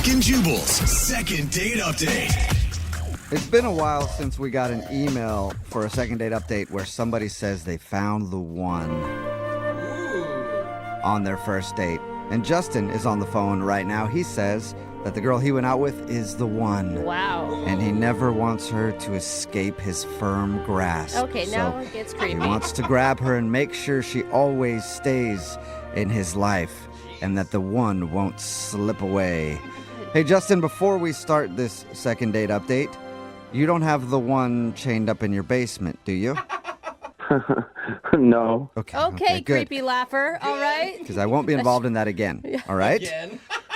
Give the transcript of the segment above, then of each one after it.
Brooke and Jubal's second date update. It's been a while since we got an email for a second date update where somebody says they found the one on their first date. And Justin is on the phone right now. He says that the girl he went out with is the one. Wow. And he never wants her to escape his firm grasp. Okay, now it gets creepy. He wants to grab her and make sure she always stays in his life and that the one won't slip away. Hey, Justin, before we start this second date update, you don't have the one chained up in your basement, do you? No. Okay, good. creepy laugher. All right. Because I won't be involved in that again. All right?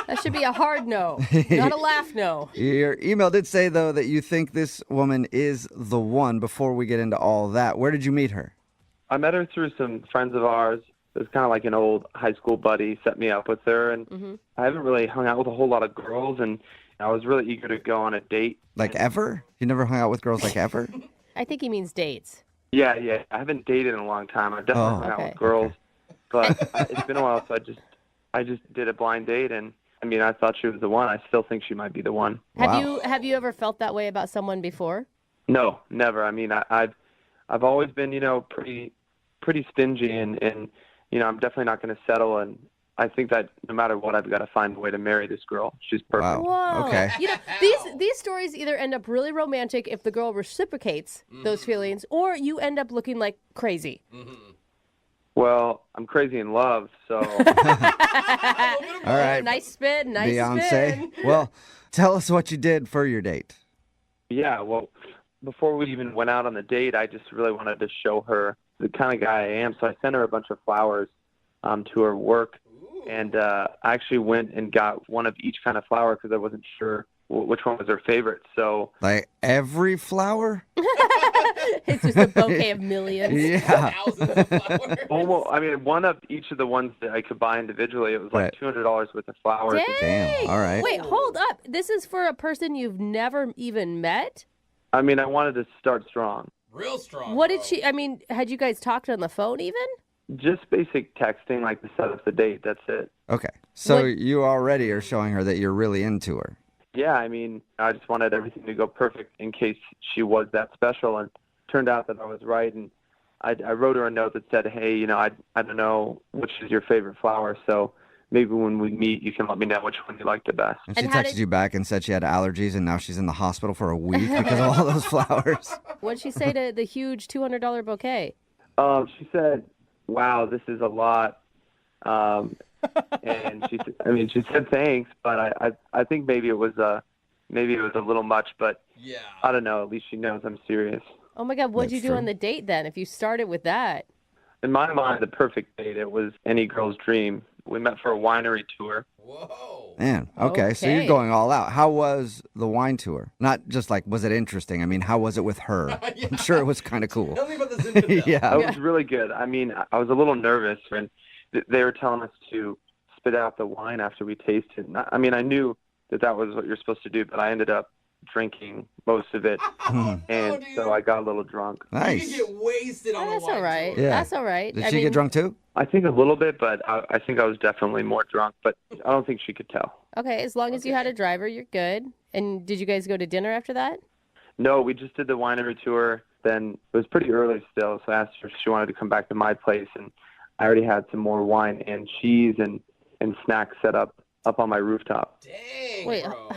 That should be a hard no, not a laugh no. Your email did say, though, that you think this woman is the one. Before we get into all that, where did you meet her? I met her through some friends of ours. It was kind of like an old high school buddy set me up with her, and I haven't really hung out with a whole lot of girls, and I was really eager to go on a date. Like ever? You never hung out with girls like ever? I think he means dates. Yeah. I haven't dated in a long time. I've definitely hung out with girls, but it's been a while, so I just did a blind date, and I mean, I thought she was the one. I still think she might be the one. Have you ever felt that way about someone before? No, never. I mean, I've always been, pretty stingy, and I'm definitely not going to settle. And I think that no matter what, I've got to find a way to marry this girl. She's perfect. Wow. Whoa. Okay. These stories either end up really romantic if the girl reciprocates those feelings, or you end up looking like crazy. Well, I'm crazy in love, so. All right. Nice spin. Beyonce. Spin. Well, tell us what you did for your date. Yeah, well, before we even went out on the date, I just really wanted to show her the kind of guy I am. So I sent her a bunch of flowers to her work, and I actually went and got one of each kind of flower because I wasn't sure which one was her favorite. So, Like every flower? It's just a bouquet of millions. Yeah. Thousands of flowers. almost, I mean, one of each of the ones that I could buy individually, it was like $200 worth of flowers. Damn. All right. Wait, hold up. This is for a person you've never even met? I mean, I wanted to start strong. Real strong. What did she, had you guys talked on the phone even? Just basic texting, like to set up the date. That's it. Okay. So What- you already are showing her that you're really into her. Yeah, I mean, I just wanted everything to go perfect in case she was that special, and turned out that I was right. And I wrote her a note that said, hey, I don't know which is your favorite flower, so maybe when we meet, you can let me know which one you like the best. And she And how texted did- you back and said she had allergies and now she's in the hospital for a week because of all those flowers. What'd she say to the huge $200 bouquet? She said, wow, this is a lot. And she said thanks, but I think maybe it was a little much, but Yeah. I don't know. At least she knows I'm serious. Oh my God, what'd That's you do true. on the date then if you started with that? In my mind, the perfect date, it was any girl's dream. We met for a winery tour. Whoa. Man, okay. So you're Okay. going all out. How was the wine tour? Not just like, was it interesting? I mean, how was it with her? I'm sure it was kind of cool. Tell me about this infidel. Yeah. It was really good. I mean, I was a little nervous, and they were telling us to spit out the wine after we tasted. And I mean, I knew that was what you're supposed to do, but I ended up drinking most of it, and so I got a little drunk. You Nice. can get wasted on Oh, a that's wine all right. tour. Yeah. That's all right. Did she get drunk too? I think a little bit, but I think I was definitely more drunk, but I don't think she could tell. Okay, as long as you had a driver, you're good. And did you guys go to dinner after that? No, we just did the winery tour. Then it was pretty early still, so I asked her if she wanted to come back to my place, and I already had some more wine and cheese and snacks set up on my rooftop. Dang, Wait, bro.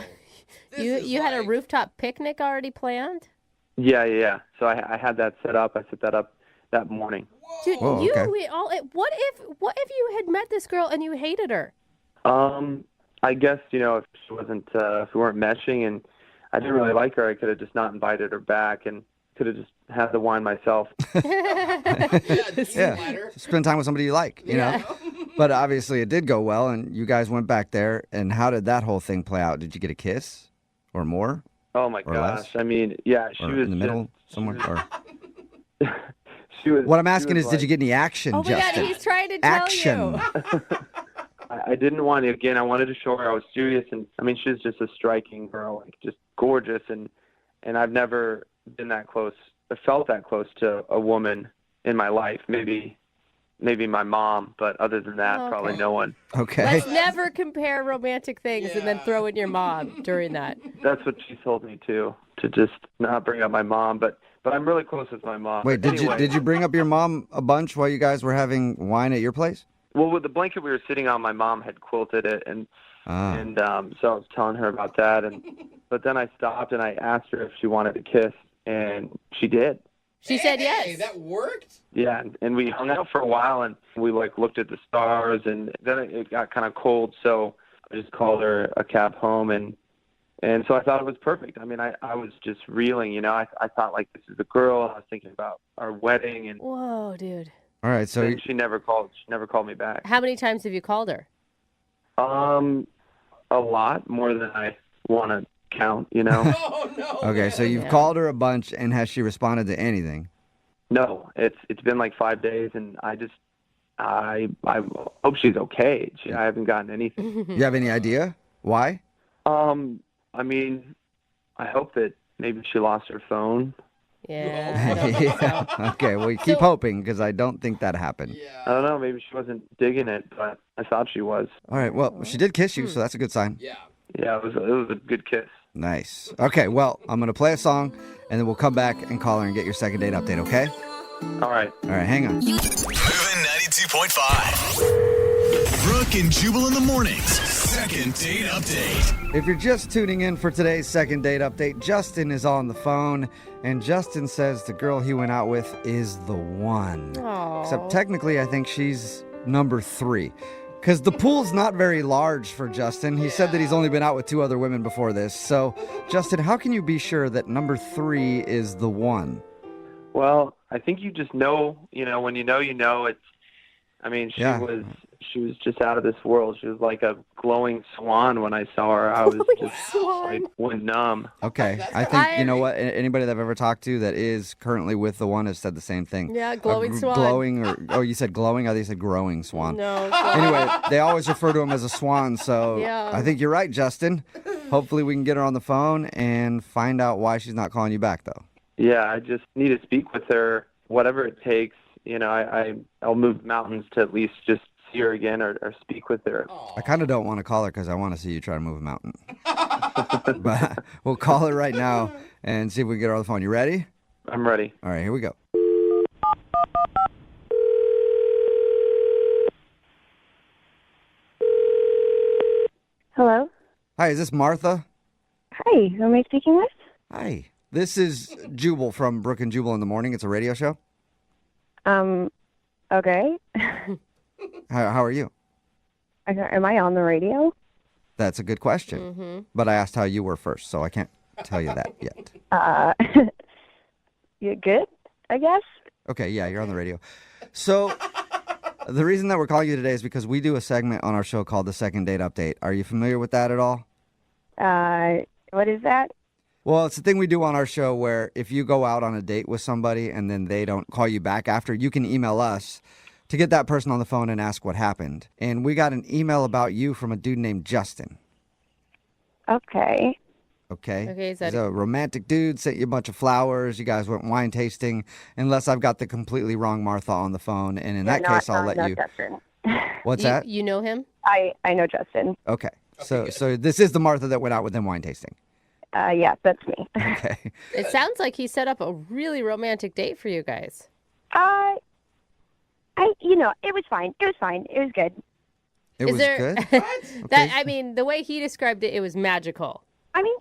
This You is had a like- rooftop picnic already planned? Yeah. So I had that set up. I set that up that morning. Dude, Whoa, you okay. what if you had met this girl and you hated her? I guess, if she wasn't, if we weren't meshing and I didn't really like her, I could have just not invited her back and could have just had the wine myself. Yeah. Spend time with somebody you like, you know? But obviously it did go well, and you guys went back there. And how did that whole thing play out? Did you get a kiss or more? Oh my Or gosh. less? I mean, yeah, she Or was in the middle somewhere? Or... She was. What I'm she asking was is, did you get any action, Oh my God, Justin? he's trying to tell Action. you. I didn't want to. Again, I wanted to show her I was serious, and I mean, she's just a striking girl, like just gorgeous, and I've never been that close, felt that close to a woman in my life. Maybe maybe my mom, but other than that, probably no one. Okay. Let's never compare romantic things and then throw in your mom during that. That's what she told me too, to just not bring up my mom. But I'm really close with my mom. Wait, did you bring up your mom a bunch while you guys were having wine at your place? Well, with the blanket we were sitting on, my mom had quilted it, and so I was telling her about that. But then I stopped and I asked her if she wanted to kiss, and she did. She said yes. Hey, that worked? Yeah, and we hung out for a while, and we looked at the stars, and then it got kind of cold, so I just called her a cab home, and so I thought it was perfect. I mean, I was just reeling, I thought, like, this is a girl. I was thinking about our wedding, and Whoa, dude. All right, so then she never called me back. How many times have you called her? A lot, more than I want to count, Oh, no. okay, so you've called her a bunch, and has she responded to anything? No, it's been like 5 days, and I hope she's okay. I haven't gotten anything. You have any idea why? I mean, I hope that maybe she lost her phone. Yeah. I don't think so. Okay, well, keep hoping, because I don't think that happened. I don't know, maybe she wasn't digging it, but I thought she was. All right, well, she did kiss you, so that's a good sign. Yeah. Yeah, it was a good kiss. Nice. Okay, well, I'm going to play a song, and then we'll come back and call her and get your second date update, okay? All right. All right, hang on. Moving 92.5. Brooke and Jubal in the mornings. Second date update. If you're just tuning in for today's second date update, Justin is on the phone, and Justin says the girl he went out with is the one. Aw. Except technically, I think she's number 3. Because the pool's not very large for Justin. He said that he's only been out with 2 other women before this. So, Justin, how can you be sure that number 3 is the one? Well, I think you just know, when you know, it's, I mean, she was just out of this world. She was like a glowing swan when I saw her. I was just like went numb. Okay, I think, you know what, anybody that I've ever talked to that is currently with the one has said the same thing. Yeah, glowing swan. Glowing, you said glowing? I think you said growing swan. No. Anyway, they always refer to him as a swan, so Yeah. I think you're right, Justin. Hopefully we can get her on the phone and find out why she's not calling you back, though. Yeah, I just need to speak with her, whatever it takes. I'll move mountains to at least just see her again or speak with her. I kind of don't want to call her because I want to see you try to move a mountain. But we'll call her right now and see if we can get her on the phone. You ready? I'm ready. All right, here we go. Hello? Hi, is this Martha? Hi, who am I speaking with? Hi. This is Jubal from Brooke and Jubal in the Morning. It's a radio show. Okay. How are you? Am I on the radio? That's a good question. Mm-hmm. But I asked how you were first, so I can't tell you that yet. You good, I guess? Okay, yeah, you're on the radio. So the reason that we're calling you today is because we do a segment on our show called the Second Date Update. Are you familiar with that at all? What is that? Well, it's the thing we do on our show where if you go out on a date with somebody and then they don't call you back after, you can email us to get that person on the phone and ask what happened. And we got an email about you from a dude named Justin. Okay. Okay, is that he's a romantic dude, sent you a bunch of flowers. You guys went wine tasting, unless I've got the completely wrong Martha on the phone. And in that case, I'll let you. Justin. What's that? You know him? I know Justin. Okay. So this is the Martha that went out with him wine tasting. Yeah, that's me. Okay. It sounds like he set up a really romantic date for you guys. It was fine. It was good. It Is was there- good. That I mean, the way he described it, it was magical. I mean,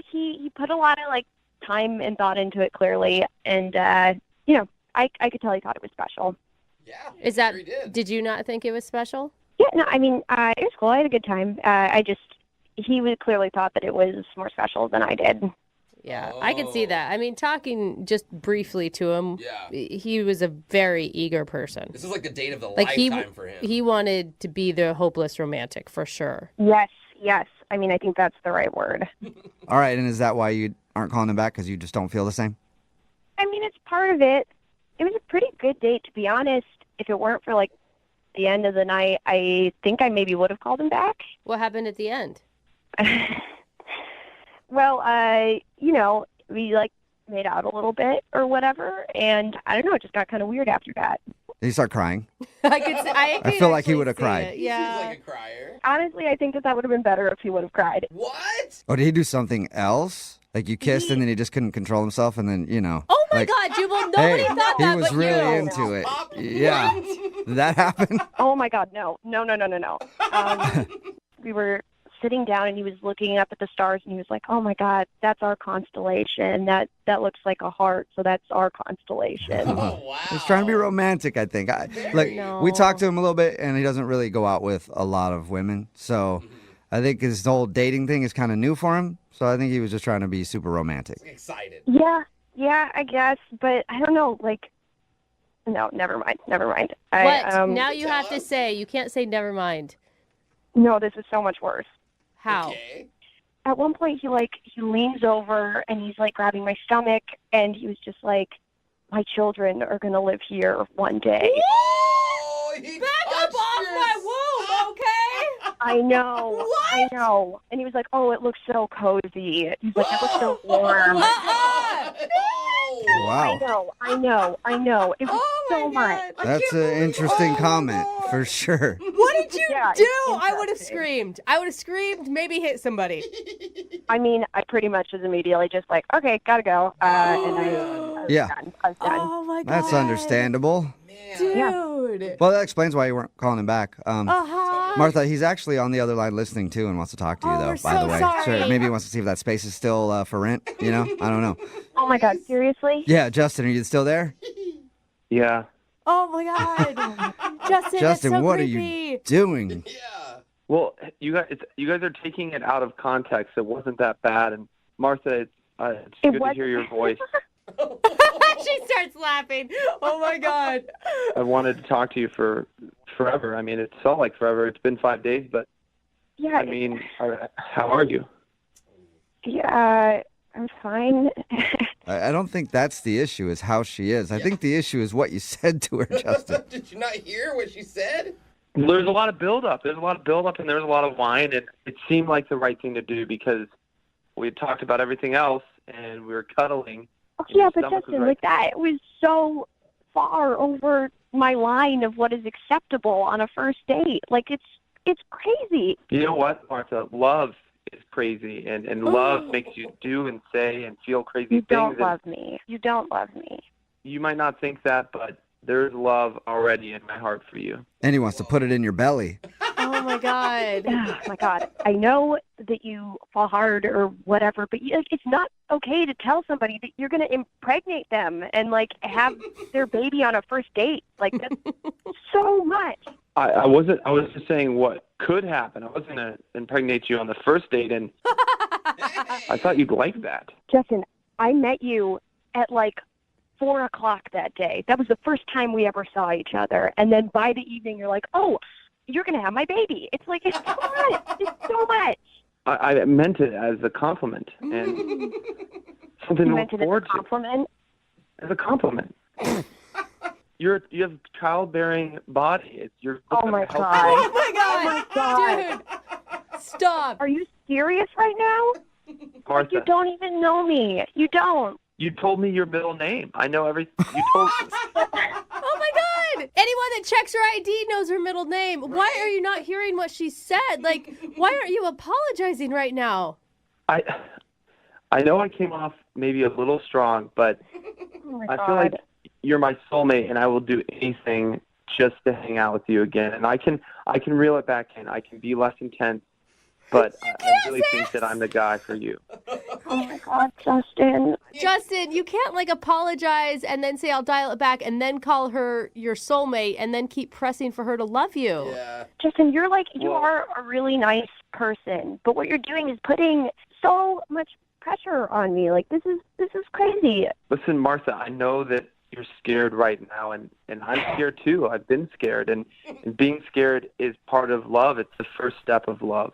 he put a lot of time and thought into it clearly, and I could tell he thought it was special. Yeah. Is that? sure he did. Did you not think it was special? Yeah, no, I mean, it was cool. I had a good time. He would clearly thought that it was more special than I did. Yeah, I could see that. I mean, talking just briefly to him, Yeah. he was a very eager person. This is like the date of the Like lifetime for him. he wanted to be the hopeless romantic for sure. Yes. I mean, I think that's the right word. All right, and is that why you aren't calling him back, because you just don't feel the same? I mean, it's part of it. It was a pretty good date, to be honest. If it weren't for, the end of the night, I think I maybe would have called him back. What happened at the end? Well, we, made out a little bit or whatever, and I don't know, it just got kind of weird after that. Did he start crying? I could. I feel like he would have cried. It. Yeah. He's like a crier. Honestly, I think that would have been better if he would have cried. What? Oh, did he do something else? Like you kissed and then he just couldn't control himself and then, Oh my like, God, Jubal! Nobody hey, thought he that, was but really you. into it. Yeah. Did that happen? Oh my God, no. We were sitting down and he was looking up at the stars and he was like, "Oh my God, that's our constellation. That looks like a heart, so that's our constellation." Oh, wow. He's trying to be romantic, I think. No. We talked to him a little bit, and he doesn't really go out with a lot of women. So I think his whole dating thing is kind of new for him. So I think he was just trying to be super romantic. Excited. Yeah, I guess, but I don't know. Like, no, never mind. What? Now you have to say. You can't say never mind. No, this is so much worse. How? Okay. At one point, he leans over and he's like grabbing my stomach, and he was just like, "My children are gonna live here one day." Oh, he Back up touched off your my womb, okay? I know. What? I know. And he was like, "Oh, it looks so cozy." He's like, "It looks so warm." Oh. Wow. I know. It was so much. That's an interesting comment for sure. What did you Yeah, do? it's I would have interesting. screamed, maybe hit somebody. I mean, I pretty much was immediately just like, "Okay, gotta go," and I was Yeah. done. I was done. Oh my God. That's understandable. Man. Dude. Well, that explains why you weren't calling him back. Uh-huh. Martha, he's actually on the other line listening too and wants to talk to you, Oh, though, we're by so the way. sorry. Sure, maybe he wants to see if that space is still for rent, I don't know. Oh my God, seriously? Yeah, Justin, are you still there? Yeah. Oh my God. Justin, that's Justin, so what are creepy. you doing? Yeah. Well, you guys are taking it out of context. It wasn't that bad. And Martha, it's good to hear your voice. She starts laughing. Oh my God. I wanted to talk to you for forever. I mean, it felt like forever. It's been 5 days, but Yeah. I mean, how are you? Yeah, I'm fine. I don't think that's the issue, is how she is. I think the issue is what you said to her, Justin. Did you not hear what she said? There's a lot of buildup. There's a lot of buildup, and there's a lot of wine, and it seemed like the right thing to do because we had talked about everything else, and we were cuddling. Oh, and your yeah, but stomach was Justin, right like that was so far over my line of what is acceptable on a first date. Like it's crazy. You know what, Martha? Love is crazy, and love makes you do and say and feel crazy You things. don't and love me. You don't love me. you might not think that, but there's love already in my heart for you. And he wants to put it in your belly. Oh my God. Oh my God. I know that you fall hard or whatever, but it's not okay to tell somebody that you're going to impregnate them and like have their baby on a first date. Like that's so much. I was just saying what could happen. I was going to impregnate you on the first date, and I thought you'd like that. Justin, I met you at like 4:00 that day. That was the first time we ever saw each other. And then by the evening, you're like, "Oh, you're going to have my baby." It's like, it's so much. It's so much. I meant it as a compliment and something You to meant look it as a forward to. compliment. As a compliment. You have childbearing body. You're Oh my healthy. God. Oh my God. Oh my God. Dude. Stop. Are you serious right now? Martha, You don't even know me. You don't. you told me your middle name. I know everything. You told Oh my God. Anyone that checks her ID knows her middle name. Why are you not hearing what she said? Like, why aren't you apologizing right now? I know I came off maybe a little strong, but Oh my I God. feel like you're my soulmate, and I will do anything just to hang out with you again. And I can reel it back in. I can be less intense, but I really think that I'm the guy for you. Oh my God, Justin. Justin, you can't like apologize and then say I'll dial it back and then call her your soulmate and then keep pressing for her to love you. Yeah. Justin, you're like, you Well- are a really nice person, but what you're doing is putting so much pressure on me. Like, this is crazy. Listen, Martha, I know that you're scared right now, and I'm scared too. I've been scared, and being scared is part of love. It's the first step of love.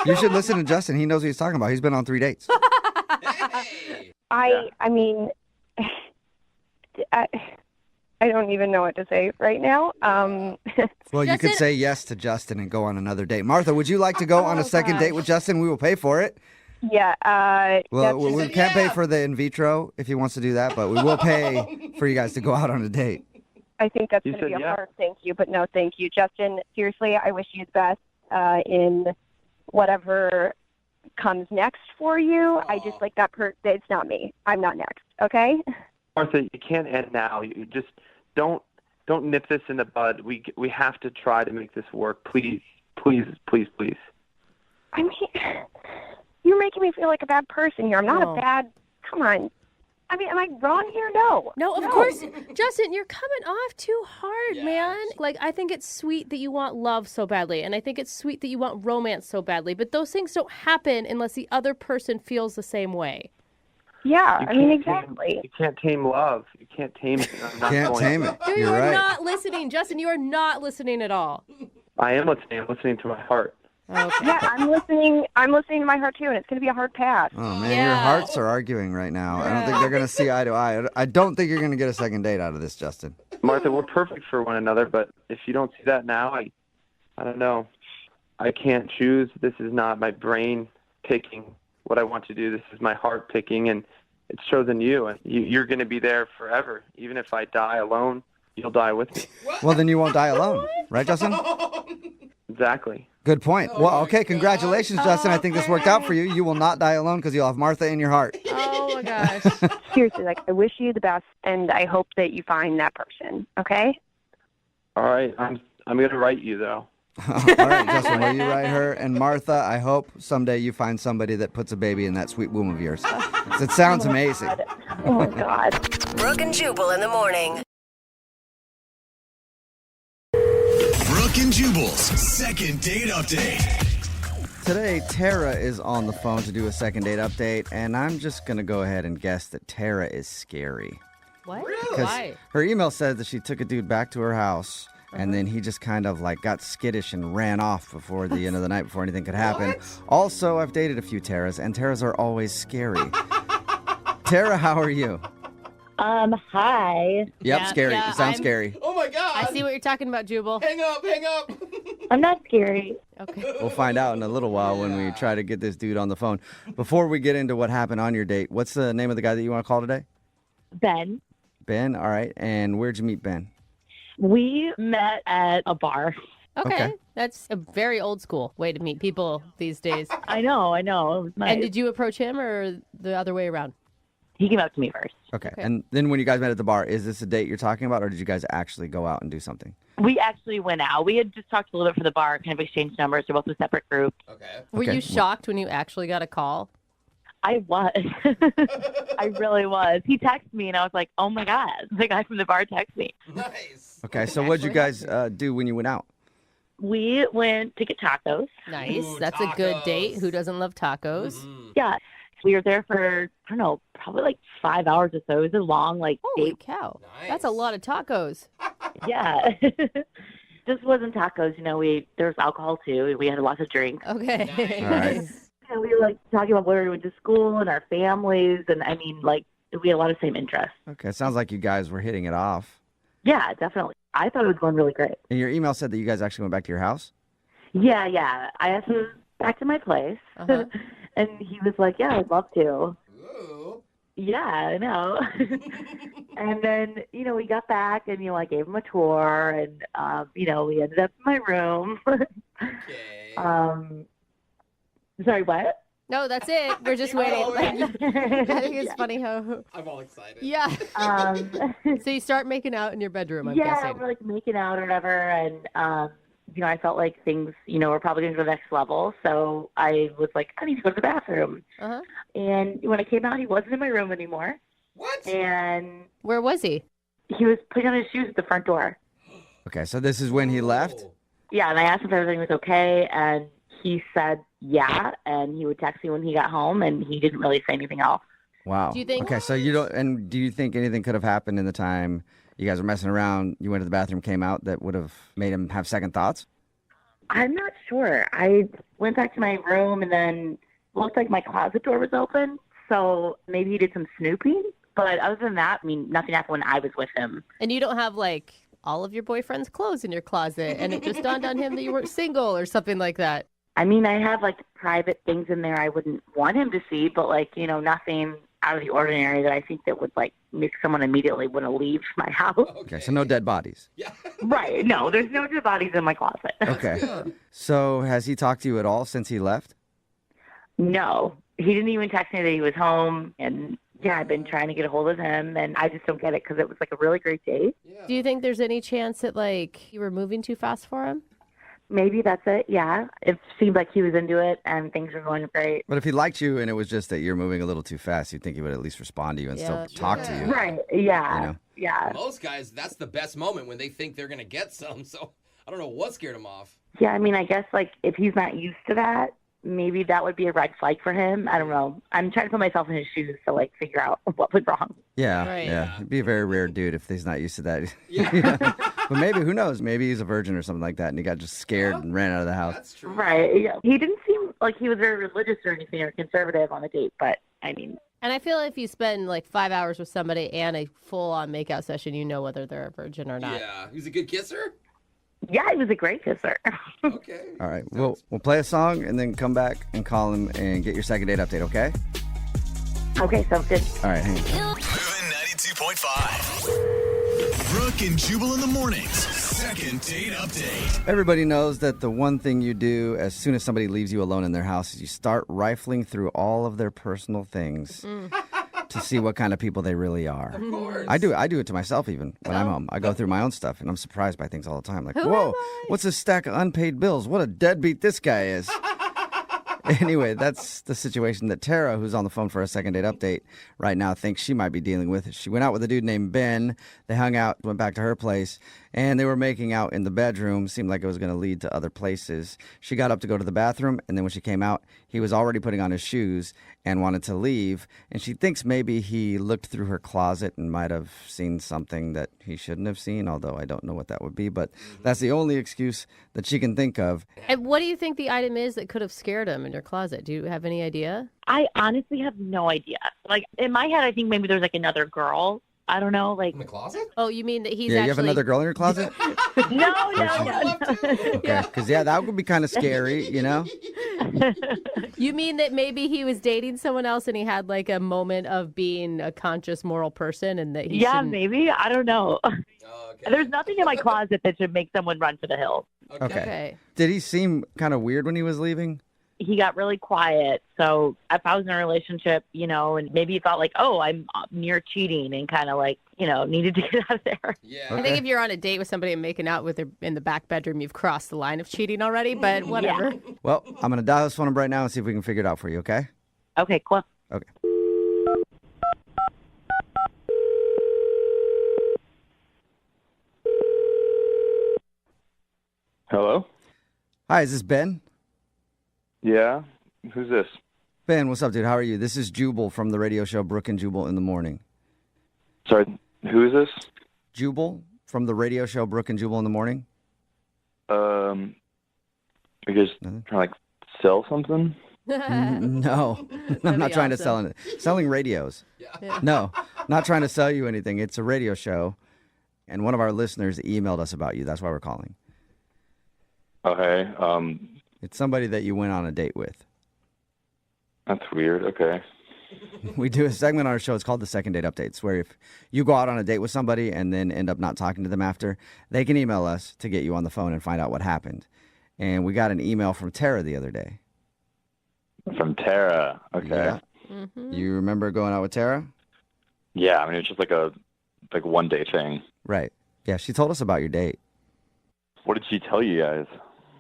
You should listen to Justin. He knows what he's talking about. He's been on 3 dates. Hey. I mean, I don't even know what to say right now. Well, you could Justin- say yes to Justin and go on another date. Martha, would you like to go on a second date with Justin? We will pay for it. Yeah. Well, that's- we can't pay for the in vitro if he wants to do that, but we will pay for you guys to go out on a date. I think that's You going to be said a yeah. hard thank you, but no thank you. Justin, seriously, I wish you the best in whatever comes next for you. I just like that it's not me. I'm not next, okay? Martha, you can't end now. You just don't nip this in the bud. We have to try to make this work. Please, please, please, please. I mean, you're making me feel like a bad person here. I'm not No. a bad. Come on. I mean, am I wrong here? No. No, of course, Justin, you're coming off too hard, man. Like, I think it's sweet that you want love so badly, and I think it's sweet that you want romance so badly, but those things don't happen unless the other person feels the same way. Yeah, You I mean, can't exactly. You can't tame love. You can't tame it. I'm not Can't going tame to. it. Dude, You're you are right. not listening. Justin, you are not listening at all. I am listening. I'm listening to my heart. Okay. Yeah, I'm listening. I'm listening to my heart too, and it's going to be a hard pass. Oh man, your Yeah. hearts are arguing right now. I don't think they're gonna see eye to eye. I don't think you're gonna get a second date out of this, Justin. Martha, we're perfect for one another, but if you don't see that now, I don't know. I can't choose. This is not my brain picking what I want to do. This is my heart picking, and it's chosen you. And you're going to be there forever. Even if I die alone, you'll die with me. Well, then you won't die alone, right, Justin? Exactly. Good point. Well, okay, congratulations, Justin. I think this worked out for you. You will not die alone because you'll have Martha in your heart. Oh, my gosh. Seriously, like, I wish you the best, and I hope that you find that person, okay? All right. I'm going to write you, though. All right, Justin, will you write her? And Martha, I hope someday you find somebody that puts a baby in that sweet womb of yours. It sounds amazing. Oh, my God. Brooke and Jubal in the morning. Brooke and Jubal's second date update. Today, Tara is on the phone to do a second date update, and I'm just going to go ahead and guess that Tara is scary. What? Because Why? her email said that she took a dude back to her house, and then he just kind of like got skittish and ran off before the end of the night before anything could happen. Also, I've dated a few Taras, and Taras are always scary. Tara, how are you? Hi. Yep, Yeah, scary. yeah, You sound I'm- scary. Oh my God. I see what you're talking about, Jubal. Hang up, hang up. I'm not scary. Okay. We'll find out in a little while when we try to get this dude on the phone. Before we get into what happened on your date, what's the name of the guy that you want to call today? Ben, Ben, all right. And where'd you meet Ben? we met at a bar. Okay. That's a very old school way to meet people these days. I know. It was nice. And did you approach him or the other way around? He came up to me first. Okay. Okay. And then when you guys met at the bar, is this a date you're talking about, or did you guys actually go out and do something? We actually went out. We had just talked a little bit for the bar, kind of exchanged numbers. We're both a separate group. Okay. Were Okay. you shocked when you actually got a call? I was. I really was. He texted me, and I was like, oh, my God. The guy from the bar texted me. Nice. Okay. So what'd you guys do when you went out? We went to get tacos. Nice. Ooh, That's a good tacos. date. Who doesn't love tacos? Mhm. Yeah. We were there for, I don't know, probably like 5 hours or so. It was a long, like, Holy date. cow. Nice. That's a lot of tacos. Yeah. This wasn't tacos, there was alcohol too. We had lots of drinks. Okay. Nice. All right. And we were like talking about where we went to school and our families, and I mean, like, we had a lot of same interests. Okay. Sounds like you guys were hitting it off. Yeah, definitely. I thought it was going really great. And your email said that you guys actually went back to your house? Yeah. I asked him back to my place, Uh-huh. and he was like, "Yeah, I'd love to." Ooh. Yeah, I know. And then, we got back, and I gave him a tour, and we ended up in my room. Okay. Sorry, what? No, that's it. We're just waiting. Oh, I yeah. think it's funny how. I'm all excited. Yeah. Um, So you start making out in your bedroom, I'm yeah, guessing. we're like making out or whatever, and I felt like things, were probably going to go to the next level. So I was like, I need to go to the bathroom. Uh-huh. And when I came out, he wasn't in my room anymore, What? and Where was he? he was putting on his shoes at the front door. Okay. So this is when he left? Oh. Yeah, and I asked him if everything was okay, and he said yeah, and he would text me when he got home, and he didn't really say anything else. Wow. Do you think- Okay. So you don't, and do you think anything could have happened in the time you guys were messing around, you went to the bathroom, came out, that would have made him have second thoughts? I'm not sure. I went back to my room, and then looked like my closet door was open, so maybe he did some snooping. But other than that, I mean, nothing happened when I was with him. And you don't have like all of your boyfriend's clothes in your closet, and it just dawned on him that you weren't single or something like that. I mean, I have like private things in there I wouldn't want him to see, but like, nothing out of the ordinary that I think that would like make someone immediately want to leave my house. Okay, so no dead bodies. Yeah. Right. No, there's no dead bodies in my closet. Okay. So has he talked to you at all since he left? No. He didn't even text me that he was home. And yeah, I've been trying to get a hold of him, and I just don't get it because it was like a really great date. Do you think there's any chance that like you were moving too fast for him? Maybe that's it. Yeah. It seemed like he was into it and things were going great. But if he liked you and it was just that you're moving a little too fast, you'd think he would at least respond to you and still talk to you. Right. Yeah. You know? Yeah. Most guys, that's the best moment when they think they're going to get some. So I don't know what scared him off. Yeah. I mean, I guess like if he's not used to that, maybe that would be a red flag for him. I don't know. I'm trying to put myself in his shoes to like figure out what went wrong. Yeah, Right. yeah. He'd be a very rare dude if he's not used to that. Yeah. You know? But maybe, who knows? Maybe he's a virgin or something like that, and he got just scared and ran out of the house. That's true. Right. Yeah. He didn't seem like he was very religious or anything or conservative on the date, but I mean, And I feel if you spend like 5 hours with somebody and a full-on makeout session, you know whether they're a virgin or not. Yeah. He was a good kisser? yeah, he was a great kisser. Okay. All right, we'll play a song and then come back and call him and get your second date update, okay? Okay, sounds good. All right, hang on. Moving 92.5. Brooke and Jubal in the mornings. Second date update. Everybody knows that the one thing you do as soon as somebody leaves you alone in their house is you start rifling through all of their personal things to see what kind of people they really are. Of course. I do it to myself even when I'm home. I go through my own stuff and I'm surprised by things all the time. Like, Who whoa, am I? what's this stack of unpaid bills? What a deadbeat this guy is. Anyway, that's the situation that Tara, who's on the phone for a second date update right now, thinks she might be dealing with. She went out with a dude named Ben. They hung out, went back to her place, and they were making out in the bedroom. Seemed like it was going to lead to other places. She got up to go to the bathroom, and then when she came out, he was already putting on his shoes and wanted to leave. And she thinks maybe he looked through her closet and might have seen something that he shouldn't have seen, although I don't know what that would be. But that's the only excuse that she can think of. And what do you think the item is that could have scared him in your closet? Do you have any idea? I honestly have no idea. Like in my head, I think maybe there's like another girl. I don't know. Like In the closet? Oh, you mean that he's Yeah, actually... you have another girl in your closet? no. Okay, because that would be kind of scary, you know? You mean that maybe he was dating someone else and he had like a moment of being a conscious moral person and that he Yeah, shouldn't... maybe. I don't know. Okay. There's nothing in my closet that should make someone run for the hills. Okay. Okay. Did he seem kind of weird when he was leaving? He got really quiet. So if I was in a relationship, you know, and maybe he thought like, oh, I'm near cheating and kind of like, you know, needed to get out of there. Yeah. I think if you're on a date with somebody and making out with her in the back bedroom, you've crossed the line of cheating already, but whatever. Well, I'm going to dial his phone number right now and see if we can figure it out for you, okay? Okay, cool. Okay. Hello? Hi, is this Ben? Yeah? Who's this? Ben, what's up, dude? How are you? This is Jubal from the radio show Brooke and Jubal in the Morning. Sorry, who is this? Jubal from the radio show Brooke and Jubal in the Morning? Are you guys trying to like sell something? No, I'm That'd not be trying to awesome. sell it. Selling radios. Yeah. No, not trying to sell you anything. It's a radio show, and one of our listeners emailed us about you. That's why we're calling. Okay, It's somebody that you went on a date with. that's weird. Okay. We do a segment on our show. It's called the Second Date Updates, where if you go out on a date with somebody and then end up not talking to them after, they can email us to get you on the phone and find out what happened. And we got an email from Tara the other day. From Tara. Okay. Yeah. Mm-hmm. You remember going out with Tara? Yeah, I mean, it's just like a one day thing. Right. Yeah, she told us about your date. What did she tell you guys?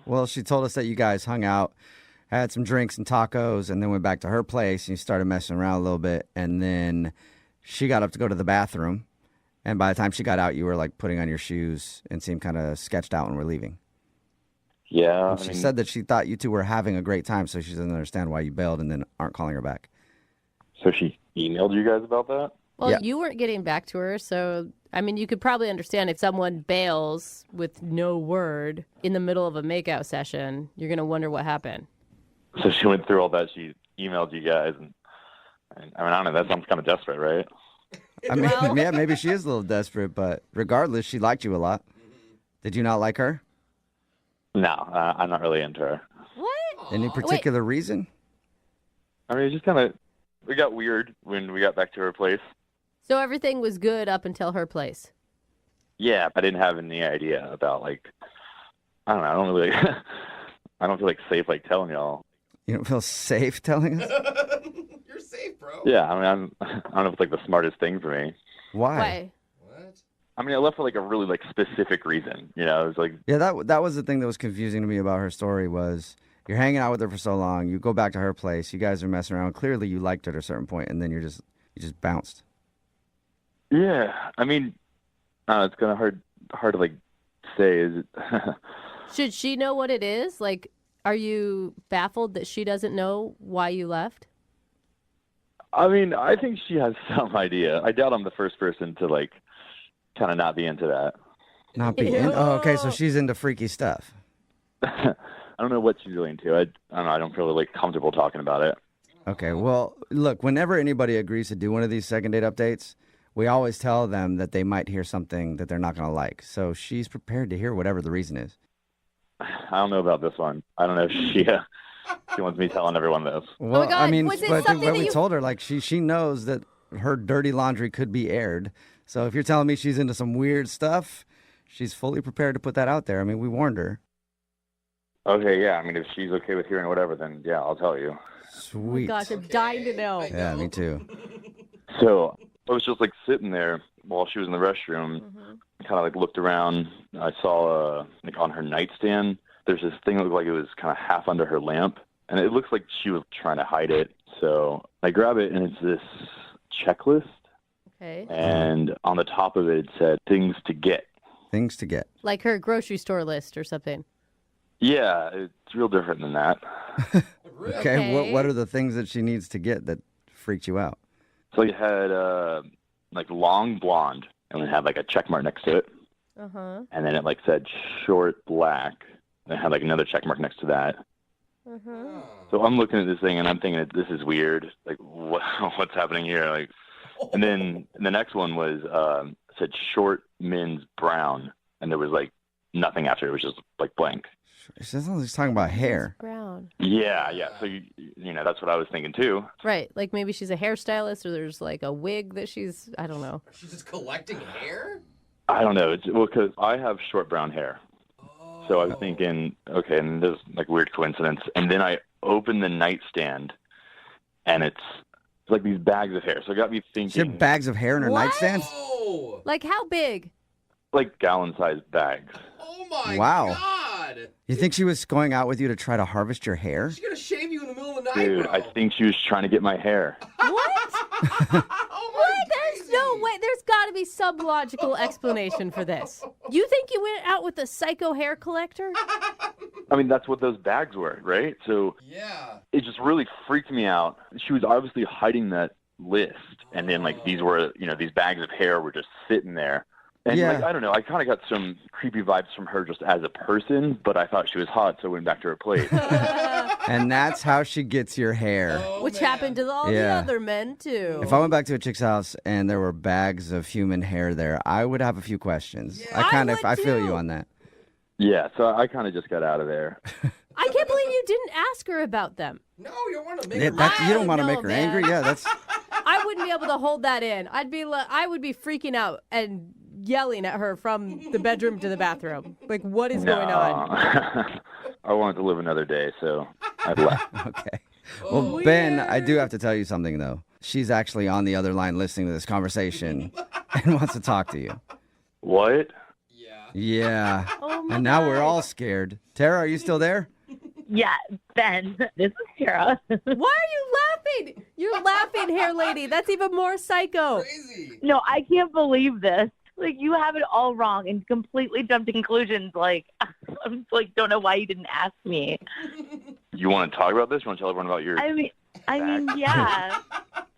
Well, she told us that you guys hung out, had some drinks and tacos, and then went back to her place and you started messing around a little bit. And then she got up to go to the bathroom. And by the time she got out, you were like putting on your shoes and seemed kind of sketched out when we're leaving. Yeah, And she said that she thought you two were having a great time, so she doesn't understand why you bailed and then aren't calling her back. So she emailed you guys about that? Well, Yeah. you weren't getting back to her, so I mean, you could probably understand if someone bails with no word in the middle of a makeout session, you're going to wonder what happened. So she went through all that. She emailed you guys, and I mean, I don't know. That sounds kind of desperate, right? I mean, Well- yeah, maybe she is a little desperate, but regardless, she liked you a lot. Did you not like her? No, I'm not really into her. What? Any particular reason? I mean, it's just kind of we got weird when we got back to her place. So everything was good up until her place. Yeah, I didn't have any idea about like, I don't know. I don't really, I don't feel like safe like telling y'all. You don't feel safe telling us? You're safe, bro. Yeah, I mean, I don't know if it's like the smartest thing for me. Why? Why? What? I mean, I left for like a really like specific reason. You know, it was like, Yeah, that was the thing that was confusing to me about her story was you're hanging out with her for so long, you go back to her place, you guys are messing around. Clearly you liked her at a certain point, and then you just bounced. yeah. I mean, it's kind of hard to like say. Is it? Should she know what it is? Like, are you baffled that she doesn't know why you left? I mean, I think she has some idea. I doubt I'm the first person to like kind of not be into that. Not be in? Oh, okay, so she's into freaky stuff. I don't know what she's really into. I don't know. I don't feel like comfortable talking about it. Okay, well, look, whenever anybody agrees to do one of these second date updates, we always tell them that they might hear something that they're not going to like. So she's prepared to hear whatever the reason is. I don't know about this one. I don't know if she wants me telling everyone this. Well, God, I mean, was it but something that we you- told her, like, she knows that her dirty laundry could be aired. So if you're telling me she's into some weird stuff, she's fully prepared to put that out there. I mean, we warned her. Okay, yeah. I mean, if she's okay with hearing whatever, then yeah, I'll tell you. Sweet. Gosh, I'm dying to know. I Yeah, know. me too. So I was just like sitting there while she was in the restroom, Mm-hmm. kind of like looked around. I saw like on her nightstand, there's this thing that looked like it was kind of half under her lamp, and it looks like she was trying to hide it. So I grab it, and it's this checklist, Okay. and on the top of it said things to get. Things to get. Like her grocery store list or something. Yeah, it's real different than that. Really? Okay, Okay. what are the things that she needs to get that freaked you out? So it had like long blonde, and it had like a check mark next to it, Uh-huh. and then it like said short black, and it had like another check mark next to that. Uh-huh. So I'm looking at this thing and I'm thinking this is weird. Like what's happening here? Like, and then the next one was said short men's brown, and there was like nothing after. It was just like blank. She sounds like she's talking about hair. Brown. Yeah. So you know that's what I was thinking too. Right. Like maybe she's a hairstylist or there's like a wig that she's, I don't know. She's just collecting hair? I don't know. Because I have short brown hair. So I was Oh. thinking, okay, and there's like weird coincidence. And then I opened the nightstand, and it's like these bags of hair. So it got me She thinking, had bags of hair in her What? nightstand? Oh, Like how big? like gallon-sized bags. oh my Wow. God. You think she was going out with you to try to harvest your hair? She's going to shave you in the middle of the night, Dude, bro. I think she was trying to get my hair. What? Oh my What? There's no way. There's got to be some logical explanation for this. You think you went out with a psycho hair collector? I mean, that's what those bags were, right? So Yeah. it just really freaked me out. She was obviously hiding that list, and then like these were, these bags of hair were just sitting there. And Yeah. like, I don't know, I kind of got some creepy vibes from her just as a person, but I thought she was hot, so I went back to her place. And that's how she gets your hair. Oh, Which man. happened to all the Yeah. other men, too. If I went back to a chick's house and there were bags of human hair there, I would have a few questions. Yeah. I would feel too. you on that. Yeah, so I kind of just got out of there. I can't believe you didn't ask her about them. No, you don't want to make Yeah, her that, mad. you don't want to know, make her man. angry. Yeah, that's I wouldn't be able to hold that in. I would be freaking out and yelling at her from the bedroom to the bathroom. Like, what is going on? I wanted to live another day, so I left. okay. Oh, Well, Ben, I do have to tell you something though. She's actually on the other line listening to this conversation and wants to talk to you. What? Yeah. Yeah. Oh my And now we're God. all scared. Tara, are you still there? Yeah, Ben, this is Tara. Why are you laughing? You're laughing, hair lady. That's even more psycho. Crazy. No, I can't believe this. Like, you have it all wrong and completely jumped to conclusions. Like, I'm just, like, don't know why you didn't ask me. You want to talk about this? You want to tell everyone about your... I mean, yeah.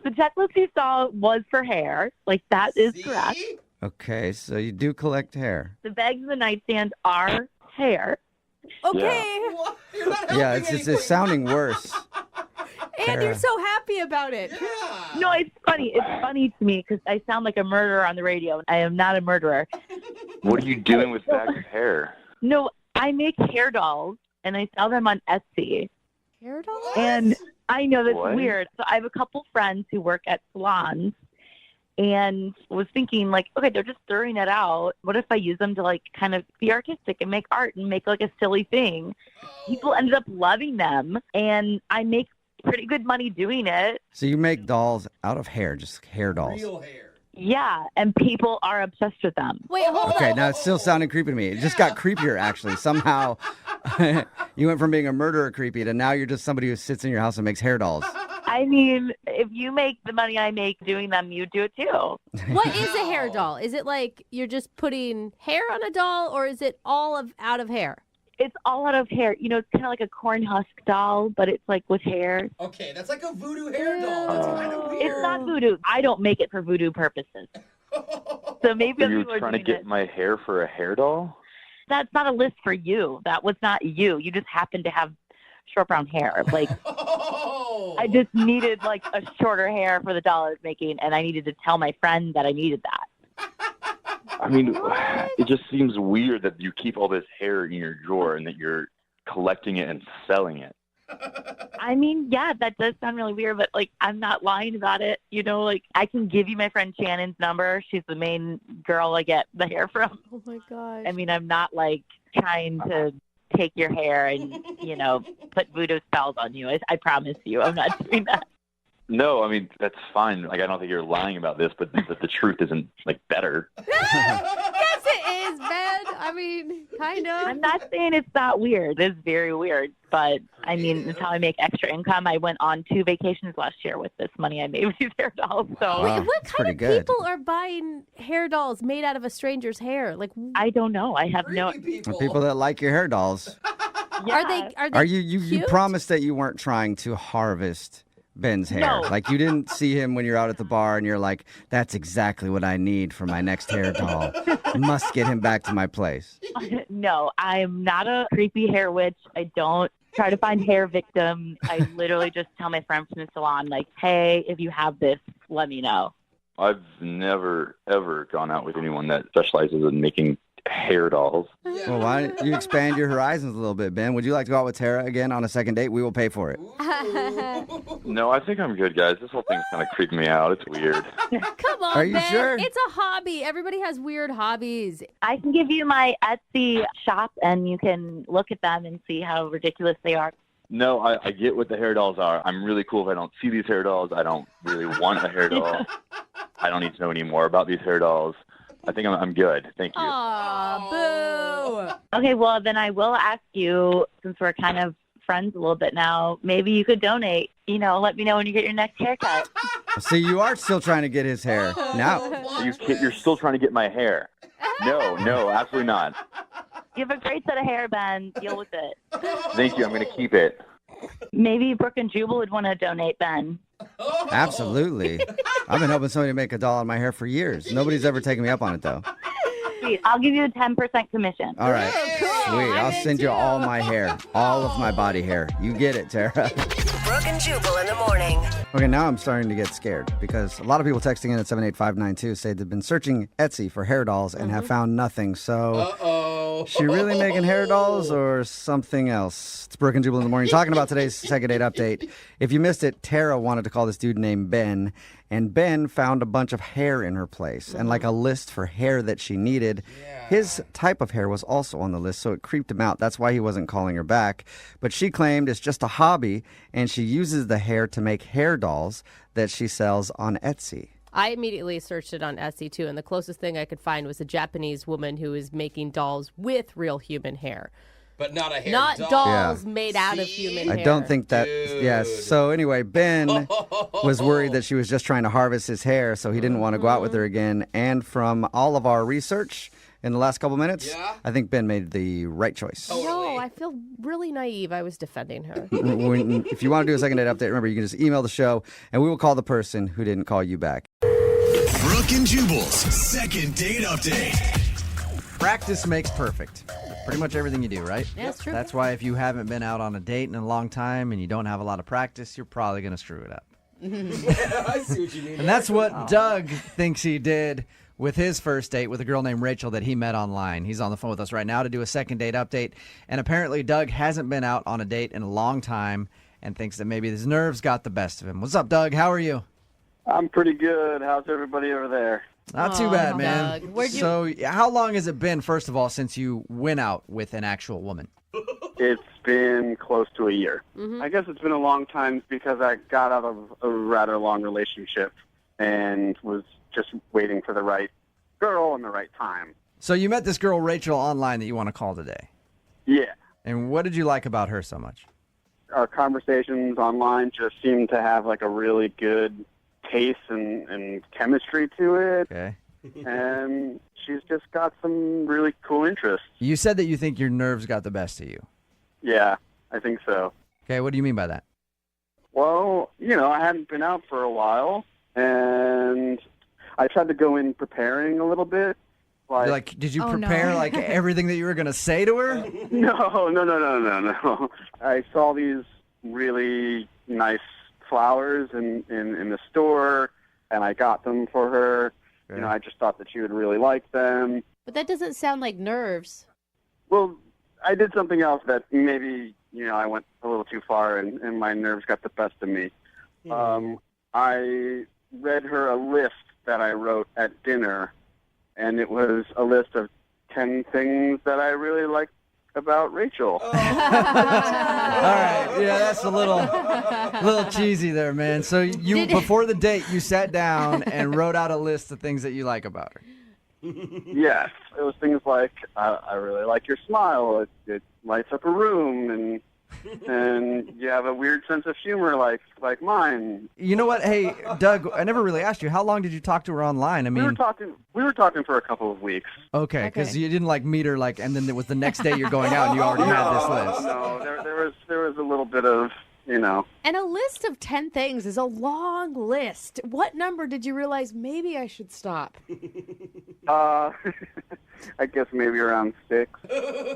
The checklist you saw was for hair. Like, that is See? correct. Okay, so you do collect hair. The bags in the nightstand are hair. Okay. What? You're not Yeah, helping it's anything. sounding worse. And you're Tara. so happy about it. Yeah. No, it's funny. It's funny to me because I sound like a murderer on the radio. I am not a murderer. What are you doing with bags of hair? No, I make hair dolls and I sell them on Etsy. Hair doll? What? And I know that's What? weird. So I have a couple friends who work at salons and was thinking like, okay, they're just throwing it out. What if I use them to like kind of be artistic and make art and make like a silly thing? People ended up loving them and I make pretty good money doing it. So you make dolls out of hair, just hair dolls. Real hair. Yeah, and people are obsessed with them. Wait, hold Okay, on. now it's still sounding creepy to me. It just got creepier, actually. Somehow you went from being a murderer creepy to now you're just somebody who sits in your house and makes hair dolls. I mean, if you make the money I make doing them, you do it too. What is a hair doll? Is it like you're just putting hair on a doll, or is it all out of hair? It's all out of hair. You know, it's kind of like a corn husk doll, but it's like with hair. Okay, that's like a voodoo hair doll. That's kind of weird. It's not voodoo. I don't make it for voodoo purposes. So maybe So other you're people are trying to doing get it. my hair for a hair doll? That's not a list for you. That was not you. You just happen to have short brown hair. Like, Oh. I just needed like a shorter hair for the doll I was making, and I needed to tell my friend that I needed that. I mean, it just seems weird that you keep all this hair in your drawer and that you're collecting it and selling it. I mean, yeah, that does sound really weird, but like, I'm not lying about it. You know, like, I can give you my friend Shannon's number. She's the main girl I get the hair from. Oh my gosh. I mean, I'm not like trying to take your hair and, you know, put voodoo spells on you. I promise you, I'm not doing that. No, I mean, that's fine. Like, I don't think you're lying about this, but the truth isn't, like, better. Yes, it is, Ben. I mean, kind of. I'm not saying it's not weird. It's very weird, but I mean, it's how I make extra income. I went on 2 vacations last year with this money I made with these hair dolls. So Wow, Wait, what that's kind pretty of good. people are buying hair dolls made out of a stranger's hair? Like, I don't know. I have no. Creepy For people that like your hair dolls. are they? Are you cute? promised that you weren't trying to harvest Ben's hair? No. Like you didn't see him when you're out at the bar and you're like, that's exactly what I need for my next hair doll. Must get him back to my place. No, I'm not a creepy hair witch. I don't try to find hair victims. I literally just tell my friends from the salon, like, hey, if you have this, let me know. I've never, ever gone out with anyone that specializes in making hair dolls. Well, why don't you expand your horizons a little bit, Ben? Would you like to go out with Tara again on a second date? We will pay for it. No, I think I'm good, guys. This whole thing's kind of creeping me out. It's weird. Come on, Are you Ben. sure? It's a hobby. Everybody has weird hobbies. I can give you my Etsy shop, and you can look at them and see how ridiculous they are. No, I get what the hair dolls are. I'm really cool if I don't see these hair dolls. I don't really want a hair doll. I don't need to know any more about these hair dolls. I think I'm good. Thank you. Aw, boo. Okay, well, then I will ask you, since we're kind of friends a little bit now, maybe you could donate. You know, let me know when you get your next haircut. See, you are still trying to get his hair. Now, You're still trying to get my hair. No, absolutely not. You have a great set of hair, Ben. Deal with it. Thank you. I'm going to keep it. Maybe Brooke and Jubal would want to donate, Ben. absolutely. I've been helping somebody make a doll out of my hair for years. Nobody's ever taken me up on it, though. Sweet. I'll give you a 10% commission. All right. cool. Sweet. I'll I'm send you all my hair. All of my body hair. You get it, Tara. Brooke and Jubal in the morning. Okay, now I'm starting to get scared because a lot of people texting in at 78592 say they've been searching Etsy for hair dolls and have found nothing. So, Uh-oh. she really making hair dolls or something else? It's Brooke and Jubal in the morning talking about today's second date update. If you missed it, Tara wanted to call this dude named Ben, and Ben found a bunch of hair in her place and like a list for hair that she needed. His type of hair was also on the list, so it creeped him out. That's why he wasn't calling her back. But she claimed it's just a hobby, and she uses the hair to make hair dolls that she sells on Etsy. I immediately searched it on Etsy too, and the closest thing I could find was a Japanese woman who is making dolls with real human hair. But not a hair Not doll. dolls made out of See? human hair. I don't think that. Dude. Yes. So anyway, Ben was worried that she was just trying to harvest his hair, so he didn't want to go out with her again. And from all of our research in the last couple minutes, Yeah. I think Ben made the right choice. No, I feel really naive. I was defending her. If you want to do a second date update, remember you can just email the show, and we will call the person who didn't call you back. Brooke and Jubal's second date update. Practice makes perfect. Pretty much everything you do, right? Yeah, that's true. That's why if you haven't been out on a date in a long time and you don't have a lot of practice, you're probably going to screw it up. I see what you mean. And that's what Doug thinks he did with his first date with a girl named Rachel that he met online. He's on the phone with us right now to do a second date update. And apparently Doug hasn't been out on a date in a long time. and thinks that maybe his nerves got the best of him. What's up, Doug? How are you? I'm pretty good. How's everybody over there? Not too bad, man. Doug. Where'd you- So, how long has it been, first of all, since you went out with an actual woman? It's been close to a year. I guess it's been a long time because I got out of a rather long relationship and was just waiting for the right girl and the right time. So, you met this girl, Rachel, online that you want to call today. Yeah. And what did you like about her so much? Our conversations online just seem to have like a really good taste and chemistry to it. Okay. And she's just got some really cool interests. You said that you think your nerves got the best of you. Yeah, I think so. Okay, what do you mean by that? Well, I hadn't been out for a while, and I tried to go in preparing a little bit. Like, did you prepare like everything that you were going to say to her? No. I saw these really nice flowers in the store, and I got them for her. Okay. I just thought that she would really like them. But that doesn't sound like nerves. Well, I did something else that maybe, I went a little too far, and my nerves got the best of me. I read her a list that I wrote at dinner, and it was a list of 10 things that I really liked about Rachel. All right, yeah, that's a little cheesy there, man. So before the date, you sat down and wrote out a list of things that you like about her. Yes, it was things like, I really like your smile. It lights up a room, and you have a weird sense of humor like mine. You know what? Hey, Doug, I never really asked you, how long did you talk to her online? I mean, we were talking for a couple of weeks. Okay, because you didn't meet her and then it was the next day you're going out and you already had this list. No, there was a little bit of, And a list of 10 things is a long list. What number did you realize maybe I should stop? I guess maybe around 6.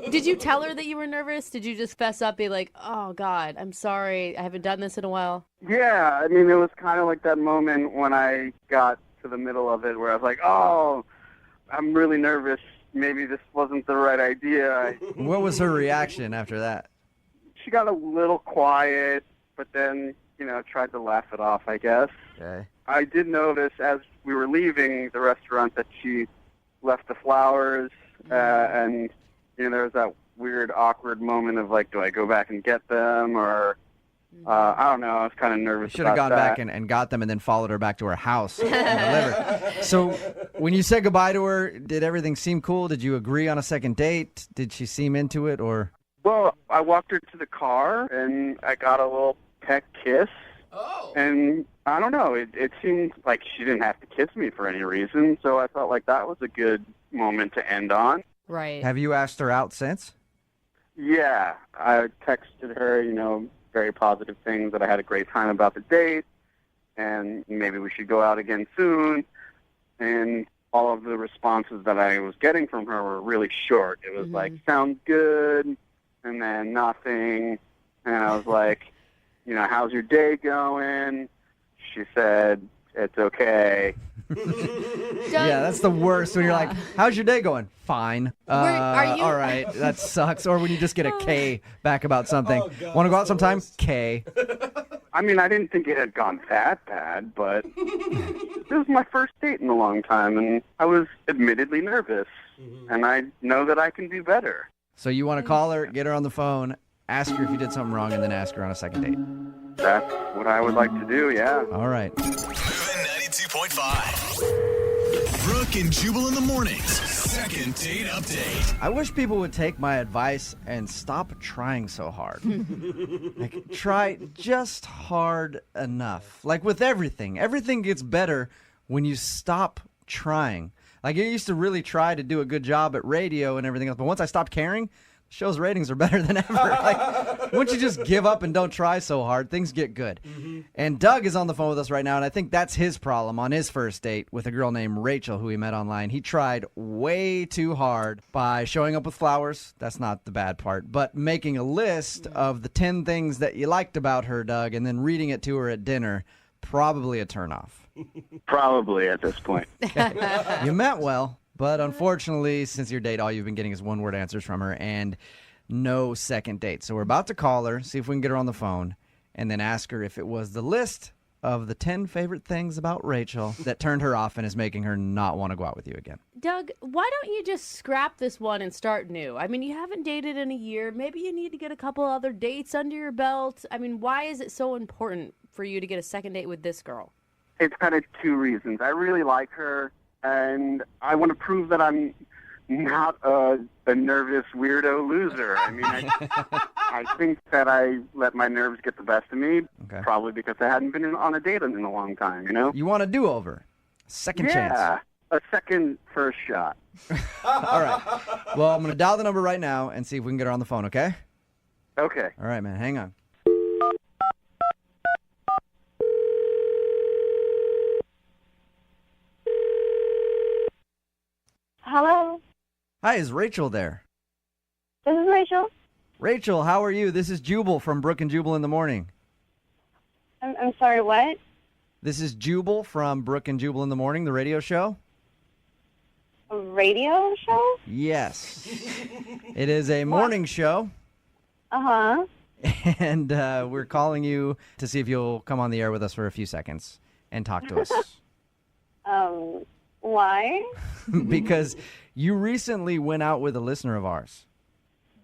Did you tell her that you were nervous? Did you just fess up, be like, oh, God, I'm sorry. I haven't done this in a while? Yeah, I mean, it was kind of like that moment when I got to the middle of it where I was like, oh, I'm really nervous. Maybe this wasn't the right idea. What was her reaction after that? She got a little quiet, but then, tried to laugh it off, I guess. Okay. I did notice as we were leaving the restaurant that she left the flowers, and there was that weird, awkward moment of like, do I go back and get them, or I don't know. I was kind of nervous. You should have gone back and got them and then followed her back to her house and delivered. So when you said goodbye to her, did everything seem cool? Did you agree on a second date? Did she seem into it, or? Well, I walked her to the car, and I got a little peck kiss. Oh. And I don't know, it seemed like she didn't have to kiss me for any reason, so I felt like that was a good moment to end on. Right. Have you asked her out since? Yeah, I texted her, very positive things, that I had a great time about the date, and maybe we should go out again soon. And all of the responses that I was getting from her were really short. It was like, sounds good, and then nothing. And I was like, how's your day going? She said, it's okay. Yeah, that's the worst when you're like, how's your day going? Fine. Are you- All right, that sucks. Or when you just get a K back about something. Want to go out sometime? K. I mean, I didn't think it had gone that bad, but it was my first date in a long time, and I was admittedly nervous, and I know that I can do better. So you want to call her, get her on the phone, ask her if you did something wrong, and then ask her on a second date. That's what I would like to do, yeah. All right. Moving 92.5. Brooke and Jubal in the mornings. Second date update. I wish people would take my advice and stop trying so hard. Try just hard enough. Like with everything. Everything gets better when you stop trying. Like I used to really try to do a good job at radio and everything else, but once I stopped caring, show's ratings are better than ever. Like, once you just give up and don't try so hard, things get good. And Doug is on the phone with us right now, and I think that's his problem on his first date with a girl named Rachel who he met online. He tried way too hard by showing up with flowers. That's not the bad part. But making a list of the 10 things that you liked about her, Doug, and then reading it to her at dinner. Probably a turnoff. Probably at this point. You meant well. But unfortunately, since your date, all you've been getting is one-word answers from her and no second date. So we're about to call her, see if we can get her on the phone, and then ask her if it was the list of the 10 favorite things about Rachel that turned her off and is making her not want to go out with you again. Doug, why don't you just scrap this one and start new? I mean, you haven't dated in a year. Maybe you need to get a couple other dates under your belt. I mean, why is it so important for you to get a second date with this girl? It's kind of two reasons. I really like her, and I want to prove that I'm not a nervous weirdo loser. I mean, I think that I let my nerves get the best of me, probably because I hadn't been on a date in a long time, you know? You want a do-over. Second chance. Yeah, a second first shot. All right. Well, I'm going to dial the number right now and see if we can get her on the phone, okay? Okay. All right, man. Hang on. Hello, Hi, is Rachel there? this is Rachel. Rachel, how are you? This is Jubal from Brooke and Jubal in the morning. I'm sorry, what? This is Jubal from Brooke and Jubal in the morning, the radio show. A radio show? Yes. It is a morning show, Uh-huh. and we're calling you to see if you'll come on the air with us for a few seconds and talk to us. Why? Because you recently went out with a listener of ours.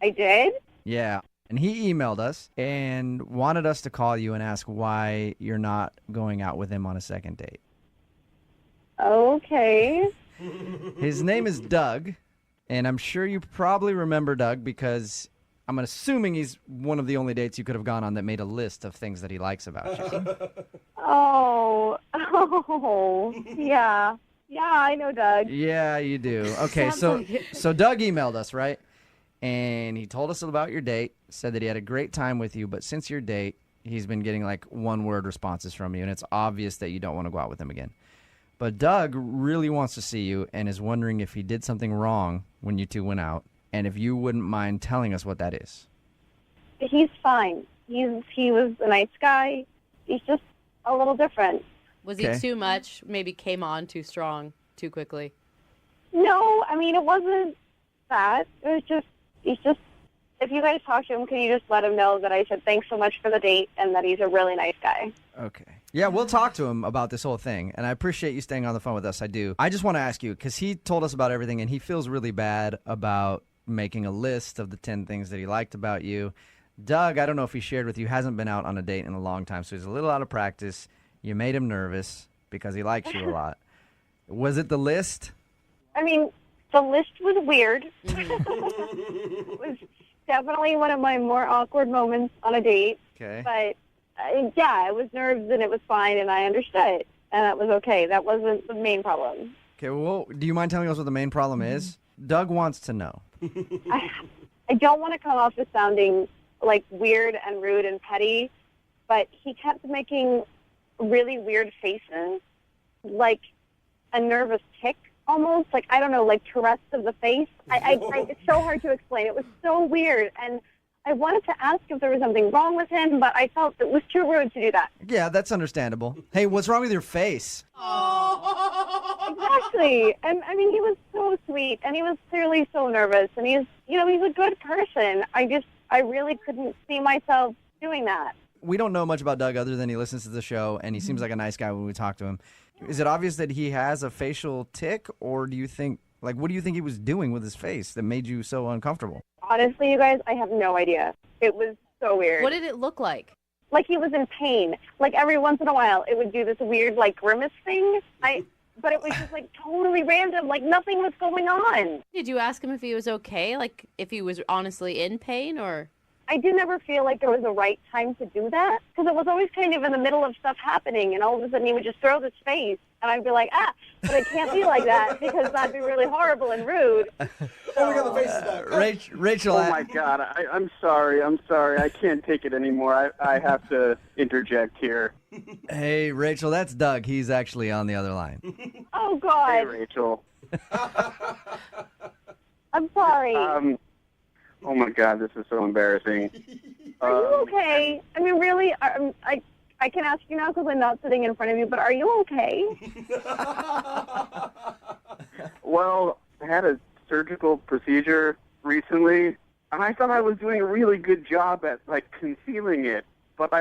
I did? Yeah. And he emailed us and wanted us to call you and ask why you're not going out with him on a second date. Okay. His name is Doug, and I'm sure you probably remember Doug because I'm assuming he's one of the only dates you could have gone on that made a list of things that he likes about you. Oh, yeah. Yeah, I know Doug. Yeah, you do. Okay, so Doug emailed us, right? And he told us about your date, said that he had a great time with you, but since your date, he's been getting like one-word responses from you, and it's obvious that you don't want to go out with him again. But Doug really wants to see you and is wondering if he did something wrong when you two went out, and if you wouldn't mind telling us what that is. He's fine. He was a nice guy. He's just a little different. Was he too much? Maybe came on too strong, too quickly? No, I mean, it wasn't that. It was just, if you guys talk to him, can you just let him know that I said thanks so much for the date and that he's a really nice guy? Okay. Yeah, we'll talk to him about this whole thing, and I appreciate you staying on the phone with us. I do. I just want to ask you, because he told us about everything, and he feels really bad about making a list of the 10 things that he liked about you. Doug, I don't know if he shared with you, hasn't been out on a date in a long time, so he's a little out of practice. You made him nervous because he likes you a lot. Was it the list? I mean, the list was weird. It was definitely one of my more awkward moments on a date. Okay. But, yeah, it was nerves and it was fine and I understood. And that was okay. That wasn't the main problem. Okay, well, do you mind telling us what the main problem is? Doug wants to know. I don't want to come off as sounding, like, weird and rude and petty, but he kept making really weird faces, like a nervous tick almost, like, I don't know, like Tourette's of the face. It's so hard to explain. It was so weird, and I wanted to ask if there was something wrong with him, but I felt it was too rude to do that. Yeah, that's understandable. Hey, what's wrong with your face? Exactly. And, I mean, he was so sweet, and he was clearly so nervous, and he's a good person. I really couldn't see myself doing that. We don't know much about Doug other than he listens to the show, and he seems like a nice guy when we talk to him. Is it obvious that he has a facial tick, or do you think, like, what do you think he was doing with his face that made you so uncomfortable? Honestly, you guys, I have no idea. It was so weird. What did it look like? Like he was in pain. Like every once in a while, it would do this weird, like, grimace thing. But it was just, like, totally random. Like, nothing was going on. Did you ask him if he was okay? Like, if he was honestly in pain, or? I did never feel like there was a right time to do that, because it was always kind of in the middle of stuff happening, and all of a sudden he would just throw this face, and I'd be like, but it can't be like that, because that'd be really horrible and rude. Oh, we got the faces back. Rachel. Oh, my God. I'm sorry. I can't take it anymore. I have to interject here. Hey, Rachel, that's Doug. He's actually on the other line. Oh, God. Hey, Rachel. I'm sorry. Oh, my God, this is so embarrassing. Are you okay? I mean, really, I can ask you now because I'm not sitting in front of you, but are you okay? Well, I had a surgical procedure recently, and I thought I was doing a really good job at, like, concealing it. But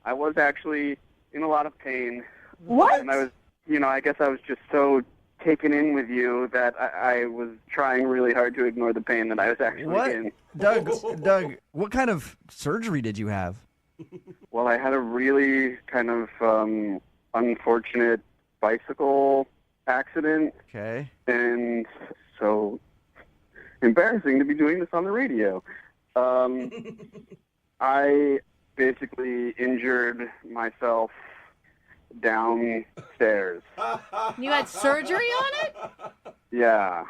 I was actually in a lot of pain. What? And I was, I guess I was just so taken in with you that I was trying really hard to ignore the pain that I was actually in. Doug, what kind of surgery did you have? Well, I had a really kind of unfortunate bicycle accident. Okay. And so embarrassing to be doing this on the radio. I basically injured myself downstairs. You had surgery on it? Yeah.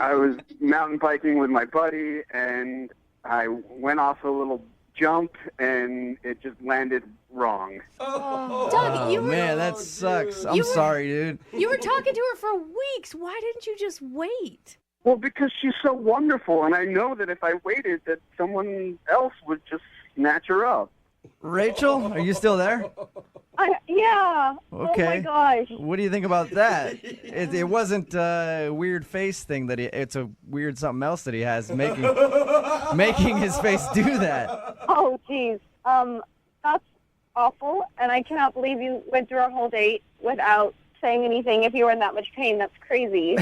I was mountain biking with my buddy, and I went off a little jump, and it just landed wrong. Doug, you were... Man, that sucks. I'm sorry, dude. You were talking to her for weeks. Why didn't you just wait? Well, because she's so wonderful, and I know that if I waited, that someone else would just snatch her up. Rachel, are you still there? Yeah. Okay. Oh my gosh. What do you think about that? It wasn't a weird face thing that it's a weird something else that he has making his face do that. Oh, geez. That's awful, and I cannot believe you went through our whole date without saying anything. If you were in that much pain, that's crazy.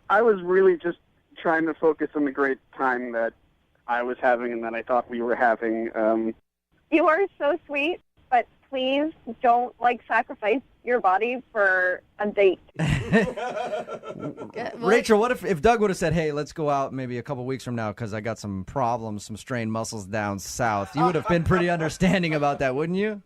I was really just trying to focus on the great time that I was having and that I thought we were having. You are so sweet, but please don't, sacrifice your body for a date. Rachel, what if Doug would have said, hey, let's go out maybe a couple weeks from now because I got some problems, some strained muscles down south. You would have been pretty understanding about that, wouldn't you?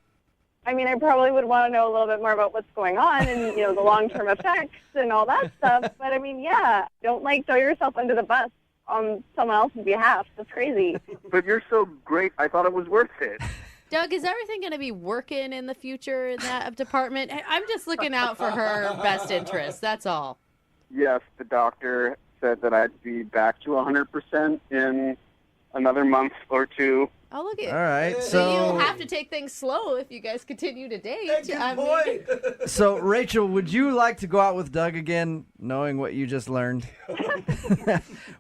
I mean, I probably would want to know a little bit more about what's going on and, the long-term effects and all that stuff. But, I mean, yeah, don't, throw yourself under the bus on someone else's behalf. That's crazy. But you're so great, I thought it was worth it. Doug, is everything going to be working in the future in that department? I'm just looking out for her best interest. That's all. Yes, the doctor said that I'd be back to 100% in another month or two. Oh, look at all right. So you'll have to take things slow if you guys continue to date. So, Rachel, would you like to go out with Doug again, knowing what you just learned?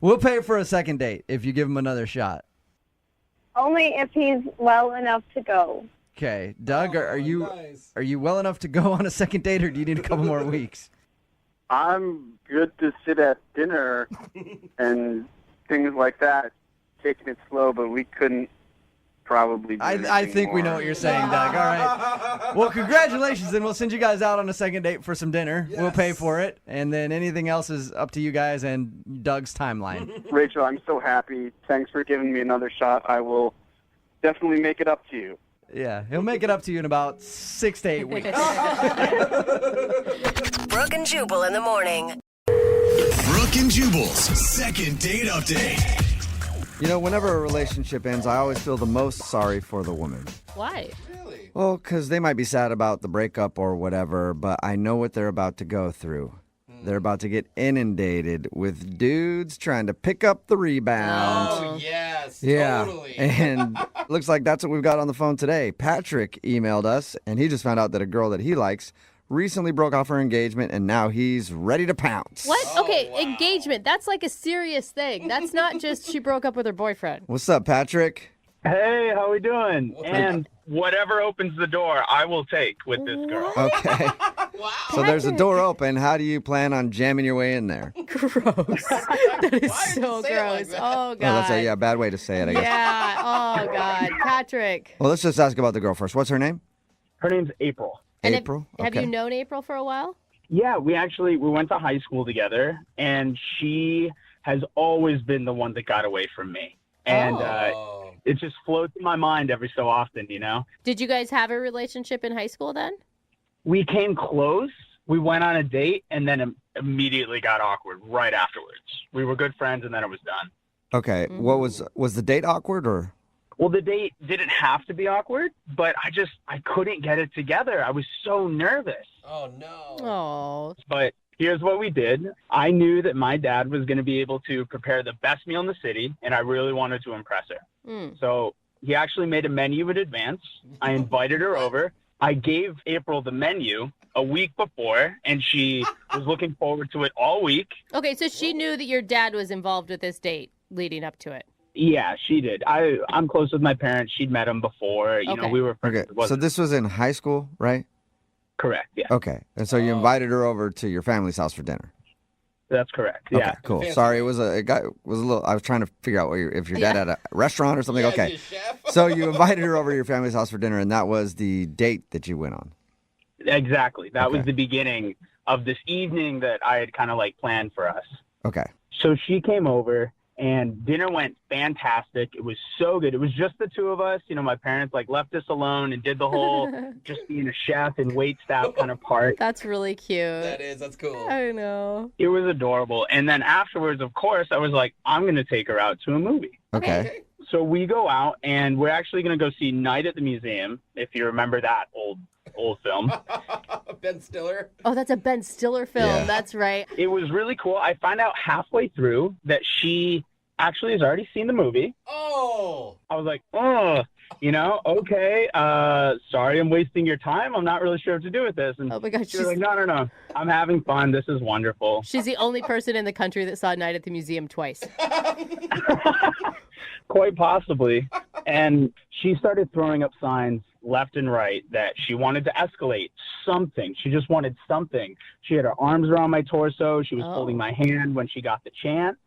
We'll pay for a second date if you give him another shot. Only if he's well enough to go. Okay. Doug, are you well enough to go on a second date, or do you need a couple more weeks? I'm good to sit at dinner and things like that, taking it slow, but we couldn't probably do I think we know what you're saying, Doug. All right. Well, congratulations, and we'll send you guys out on a second date for some dinner. Yes. We'll pay for it, and then anything else is up to you guys and Doug's timeline. Rachel, I'm so happy. Thanks for giving me another shot. I will definitely make it up to you. Yeah, he'll make it up to you in about 6 to 8 weeks. Brooke and Jubal in the morning. Brooke and Jubal's second date update. Whenever a relationship ends, I always feel the most sorry for the woman. Why? Really? Well, because they might be sad about the breakup or whatever, but I know what they're about to go through. They're about to get inundated with dudes trying to pick up the rebound. Oh, yes. Yeah. Totally. And looks like that's what we've got on the phone today. Patrick emailed us, and he just found out that a girl that he likes recently broke off her engagement, and now he's ready to pounce. What? Oh, Okay, wow. engagement. That's like a serious thing. That's not just she broke up with her boyfriend. What's up, Patrick? Hey, how we doing? What's And whatever opens the door, I will take with this girl. Okay. Wow. So there's a door open. How do you plan on jamming your way in there? Gross. That is Why did so you say it like gross. that? Oh, God. Oh, that's a bad way to say it, I guess. Yeah. Oh, God. Patrick. Well, let's just ask about the girl first. What's her name? Her name's April. And April? Have Okay. you known April for a while? Yeah, we went to high school together, and she has always been the one that got away from me. And Oh. it just floats in my mind every so often, Did you guys have a relationship in high school then? We came close. We went on a date, and then immediately got awkward right afterwards. We were good friends, and then it was done. Okay. What was the date awkward or? Well, the date didn't have to be awkward, but I couldn't get it together. I was so nervous. Oh, no. Oh. But here's what we did. I knew that my dad was going to be able to prepare the best meal in the city, and I really wanted to impress her. So he actually made a menu in advance. I invited her over. I gave April the menu a week before, and she was looking forward to it all week. Okay, so she knew that your dad was involved with this date leading up to it. Yeah, she did. I'm close with my parents. She'd met him before. You know, we were friends. Okay, so this was in high school, right? Correct, yeah. Okay, and so you invited her over to your family's house for dinner. That's correct, Okay, yeah. cool. Sorry, it was a little. I was trying to figure out if your dad had a restaurant or something. Okay, so you invited her over to your family's house for dinner, and that was the date that you went on. Exactly. That was the beginning of this evening that I had kind of like planned for us. Okay. So she came over and dinner went fantastic. It was so good. It was just the two of us. You know, my parents like left us alone and did the whole just being a chef and wait staff kind of part. That's really cute. That's cool. I know. It was adorable. And then afterwards, of course, I was like, I'm going to take her out to a movie. Okay. So we go out and we're actually going to go see Night at the Museum, if you remember that old film. Ben Stiller. Oh, that's a Ben Stiller film. Yeah. That's right. It was really cool. I find out halfway through that she actually has already seen the movie. Oh. I was like, oh, you know, okay. Sorry, I'm wasting your time. I'm not really sure what to do with this. And Oh my God, she was like, no. I'm having fun. This is wonderful. She's the only person in the country that saw Night at the Museum twice. Quite possibly. And she started throwing up signs left and right that she wanted to escalate something. She just wanted something. She had her arms around my torso. She was holding my hand when she got the chance.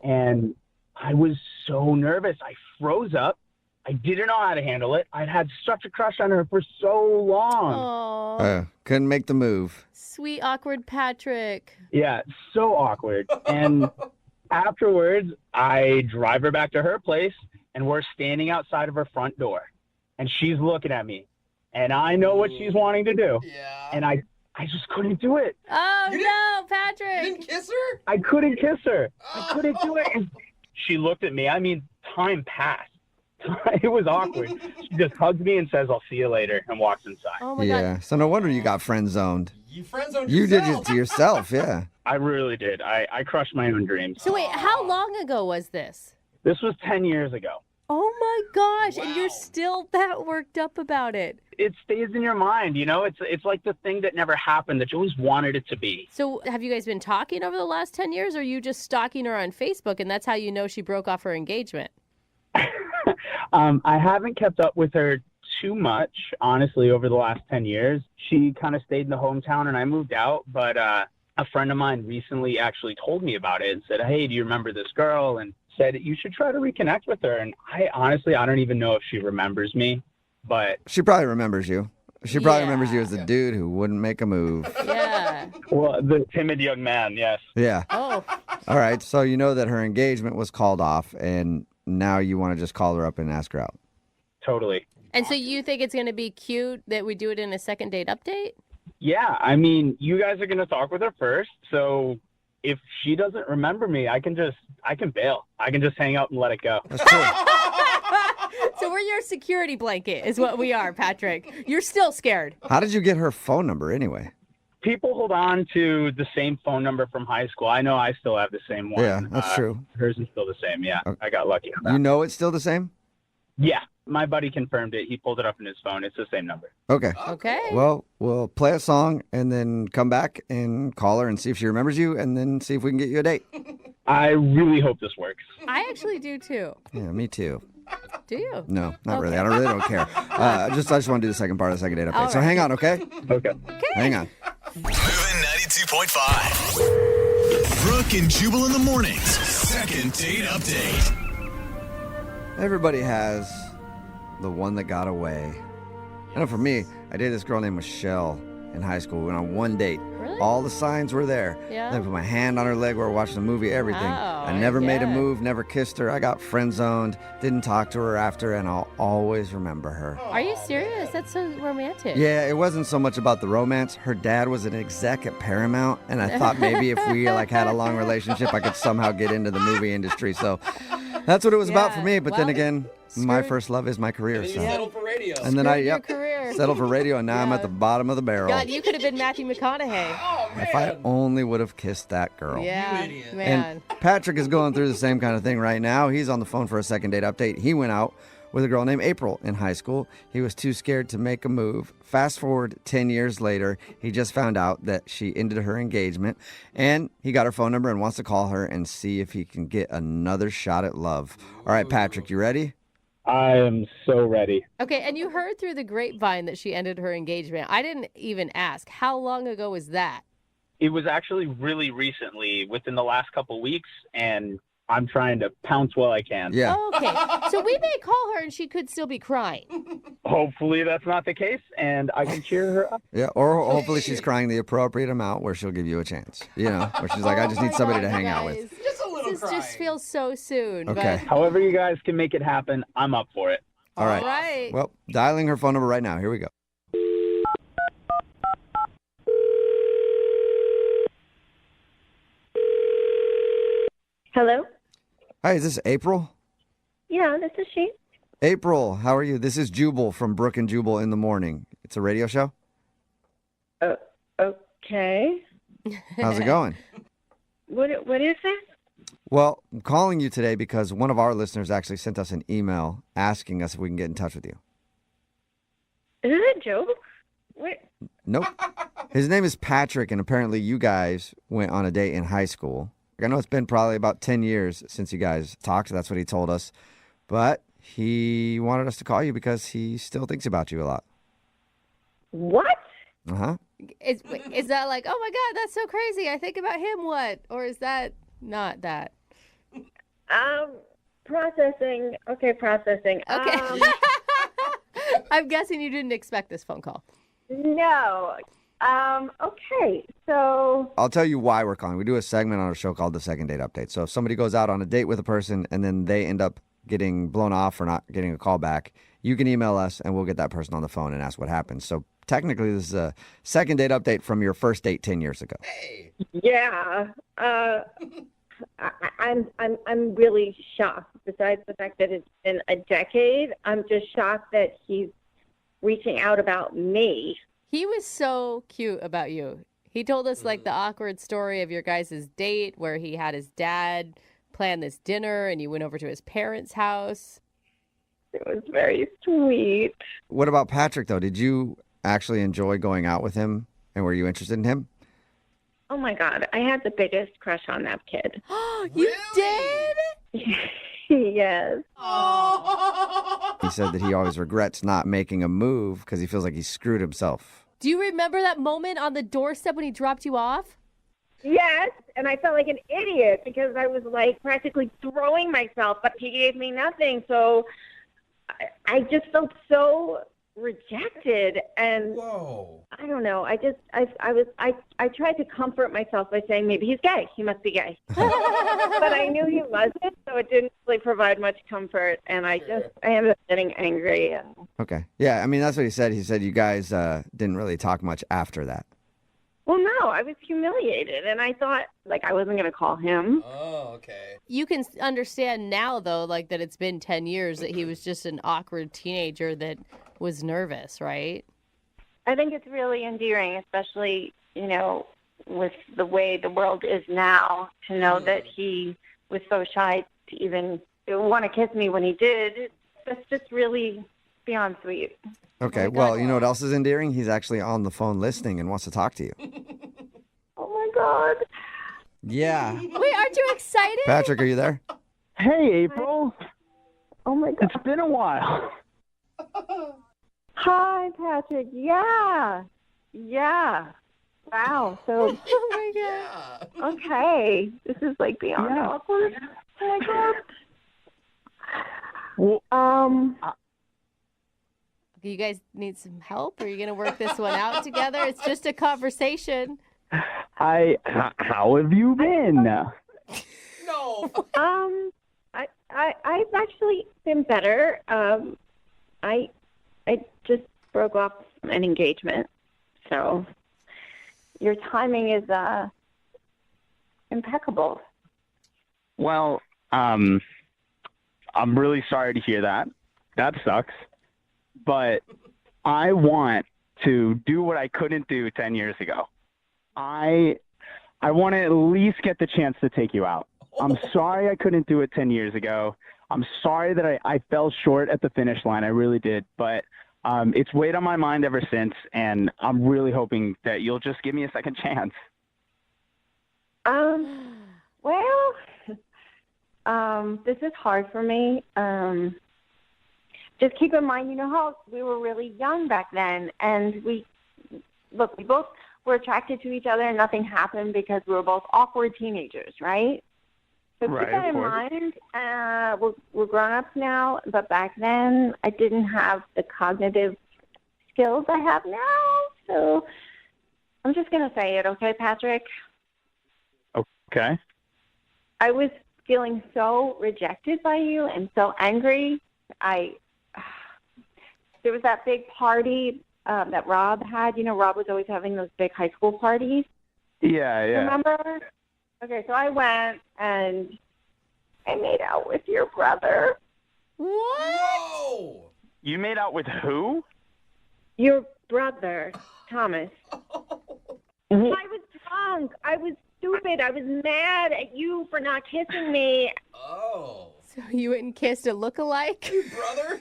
And I was so nervous. I froze up. I didn't know how to handle it. I'd had such a crush on her for so long. Oh, Couldn't make the move. sweet, awkward Patrick. Yeah, so awkward. And afterwards, I drive her back to her place, and we're standing outside of her front door. And she's looking at me, and I know what she's wanting to do. Yeah. And I just couldn't do it. Oh, no, Patrick. You didn't kiss her? I couldn't kiss her. I couldn't do it. And she looked at me. I mean, time passed. It was awkward. She just hugs me and says, I'll see you later, and walks inside. Oh, my Yeah. God. So no wonder you got friend zoned. You friend zoned You did yourself. it to yourself, yeah. I really did. I crushed my own dreams. So wait, how long ago was this? This was 10 years ago. Oh my gosh, and you're still that worked up about it. It stays in your mind, you know? It's like the thing that never happened that you always wanted it to be. So have you guys been talking over the last 10 years, or are you just stalking her on Facebook and that's how you know she broke off her engagement? I haven't kept up with her too much, honestly, over the last 10 years. She kind of stayed in the hometown and I moved out, but a friend of mine recently actually told me about it and said, hey, do you remember this girl? And said you should try to reconnect with her. And I don't even know if she remembers me, but She probably remembers you. She probably remembers you as the dude who wouldn't make a move. Yeah. well, the timid young man, yes. Yeah. Oh. All right. So you know that her engagement was called off, and now you want to just call her up and ask her out. Totally. And so you think it's going to be cute that we do it in a second date update? Yeah, I mean, you guys are going to talk with her first, so if she doesn't remember me, I can bail. I can just hang out and let it go. That's cool. So we're your security blanket is what we are, Patrick. You're still scared. How did you get her phone number anyway? People hold on to the same phone number from high school. I know I still have the same one. Yeah, that's true. Hers is still the same, yeah. Okay. I got lucky on that. You know it's still the same? Yeah, my buddy confirmed it. He pulled it up in his phone. It's the same number. Okay. Okay. Well, we'll play a song and then come back and call her and see if she remembers you and then see if we can get you a date. I really hope this works. I actually do too. Yeah, me too. Do you? No, not really. I really don't care. I just want to do the second part of the second date update. All So right. hang on, okay? Okay. Hang on. Moving 92.5. Brooke and Jubal in the mornings. Second date update. Everybody has the one that got away. I know for me, I dated this girl named Michelle in high school. We went on one date. Really? All the signs were there. Yeah. I put my hand on her leg. We were watching a movie, everything. Wow, I never made a yeah. move, never kissed her. I got friend zoned, didn't talk to her after, and I'll always remember her. Are you serious? That's so romantic. Yeah, it wasn't so much about the romance. Her dad was an exec at Paramount, and I thought maybe if we had a long relationship, I could somehow get into the movie industry. So that's what it was about for me. But then Well, again, my first love is my career. And So. you settled for radio. And then Screwed your career. settled for radio, and now I'm at the bottom of the barrel. God, you could have been Matthew McConaughey. Oh, man. If I only would have kissed that girl. Yeah, You idiot. man. And Patrick is going through the same kind of thing right now. He's on the phone for a second date update. He went out with a girl named April in high school. He was too scared to make a move. Fast forward 10 years later, he just found out that she ended her engagement, and he got her phone number and wants to call her and see if he can get another shot at love. All right, Patrick, you ready? I am so ready. Okay, and you heard through the grapevine that she ended her engagement. I didn't even ask. How long ago was that? It was actually really recently, within the last couple weeks, and I'm trying to pounce while I can. Yeah. Okay, so we may call her and she could still be crying. Hopefully that's not the case, and I can cheer her up. Yeah, or hopefully she's crying the appropriate amount where she'll give you a chance. You know, where she's like, I just need somebody to hang out with. Just a little This crying. just feels so soon. Okay. However you guys can make it happen, I'm up for it. All right. All right. Well, dialing her phone number right now. Here we go. Hello? Hi, is this April? Yeah, this is she. April, how are you? This is Jubal from Brooke and Jubal in the Morning. It's a radio show. Okay. How's it going? What is that? Well, I'm calling you today because one of our listeners actually sent us an email asking us if we can get in touch with you. Is it a joke? What? Nope. His name is Patrick, and apparently you guys went on a date in high school. I know it's been probably about 10 years since you guys talked. That's what he told us. But he wanted us to call you because he still thinks about you a lot. What? Uh-huh. Is that like, oh my God, that's so crazy. I think about him, what? Or is that not that? Processing. Okay, processing. Okay. I'm guessing you didn't expect this phone call. No. Okay, so... I'll tell you why we're calling. We do a segment on our show called The Second Date Update. So if somebody goes out on a date with a person and then they end up getting blown off or not getting a call back, you can email us and we'll get that person on the phone and ask what happened. So technically this is a second date update from your first date 10 years ago. Hey. Yeah. I'm really shocked. Besides the fact that it's been a decade, I'm just shocked that he's reaching out about me. He was so cute about you. He told us like the awkward story of your guys' date where he had his dad plan this dinner and you went over to his parents' house. It was very sweet. What about Patrick, though? Did you actually enjoy going out with him and were you interested in him? Oh my God, I had the biggest crush on that kid. You did? Yes. He said that he always regrets not making a move because he feels like he screwed himself. Do you remember that moment on the doorstep when he dropped you off? Yes, and I felt like an idiot because I was like practically throwing myself, but he gave me nothing. So I just felt so rejected, and Whoa. I don't know. I tried to comfort myself by saying maybe he's gay. He must be gay, but I knew he wasn't, so it didn't really provide much comfort. And I ended up getting angry. And... Okay. Yeah, I mean, that's what he said. He said you guys didn't really talk much after that. Well, no, I was humiliated, and I thought like I wasn't going to call him. Oh, okay. You can understand now, though, like that it's been 10 years that he was just an awkward teenager that was nervous, right? I think it's really endearing, especially, with the way the world is now, to know that he was so shy to even want to kiss me when he did. That's just really beyond sweet. Okay, Oh my well, God. you know what else is endearing? He's actually on the phone listening and wants to talk to you. Oh, my God. Yeah. Wait, aren't you excited? Patrick, are you there? Hey, April. Oh, my God. It's been a while. Hi, Patrick. Yeah. Wow. So, Oh my God. Yeah. okay. This is like beyond Yeah. awkward. Oh, my God. Well, Do you guys need some help? Are you going to work this one out together? It's just a conversation. how have you been? No. I've actually been better. I just broke off an engagement, so your timing is impeccable. Well, I'm really sorry to hear that. That sucks. But I want to do what I couldn't do 10 years ago. I want to at least get the chance to take you out. I'm sorry I couldn't do it 10 years ago. I'm sorry that I fell short at the finish line. I really did. But it's weighed on my mind ever since, and I'm really hoping that you'll just give me a second chance. Well, this is hard for me. Just keep in mind, you know how we were really young back then, and we both were attracted to each other, and nothing happened because we were both awkward teenagers, right? So keep that in mind. We're grown-ups now, but back then I didn't have the cognitive skills I have now. So I'm just going to say it, okay, Patrick? Okay. I was feeling so rejected by you and so angry. There was that big party that Rob had. You know, Rob was always having those big high school parties. Yeah. Remember? Okay, so I went and I made out with your brother. What? Whoa! You made out with who? Your brother, Thomas. I was drunk. I was stupid. I was mad at you for not kissing me. Oh. So you went and kissed a look-alike? Your brother?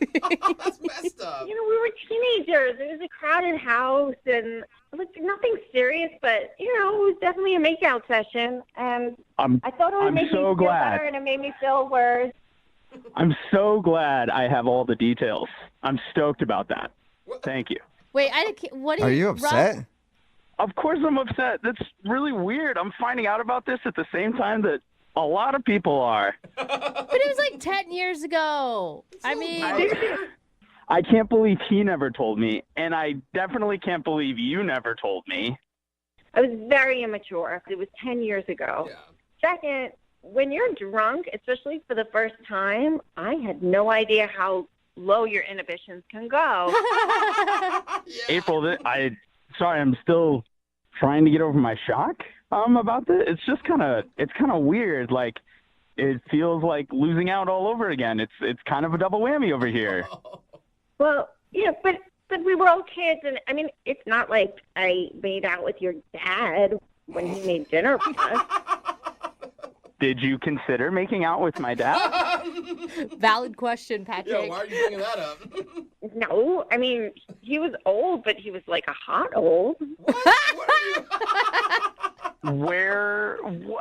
That's messed up. You know, we were teenagers. It was a crowded house, and it was nothing serious, but, you know, it was definitely a make-out session. And I thought it would make me feel better, and it made me feel worse. I'm so glad I have all the details. I'm stoked about that. Thank you. Wait, what Are you upset? Rob? Of course I'm upset. That's really weird. I'm finding out about this at the same time that a lot of people are. But it was like 10 years ago. I mean... I can't believe he never told me, and I definitely can't believe you never told me. I was very immature. It was 10 years ago. Yeah. Second, when you're drunk, especially for the first time, I had no idea how low your inhibitions can go. April, sorry, I'm still trying to get over my shock about this. It's just kind of weird. Like, it feels like losing out all over again. It's kind of a double whammy over here. Well, yeah, but we were all kids, and I mean, it's not like I made out with your dad when he made dinner for us. Did you consider making out with my dad? Valid question, Patrick. Yeah, why are you bringing that up? No, I mean, he was old, but he was like a hot old. What are you...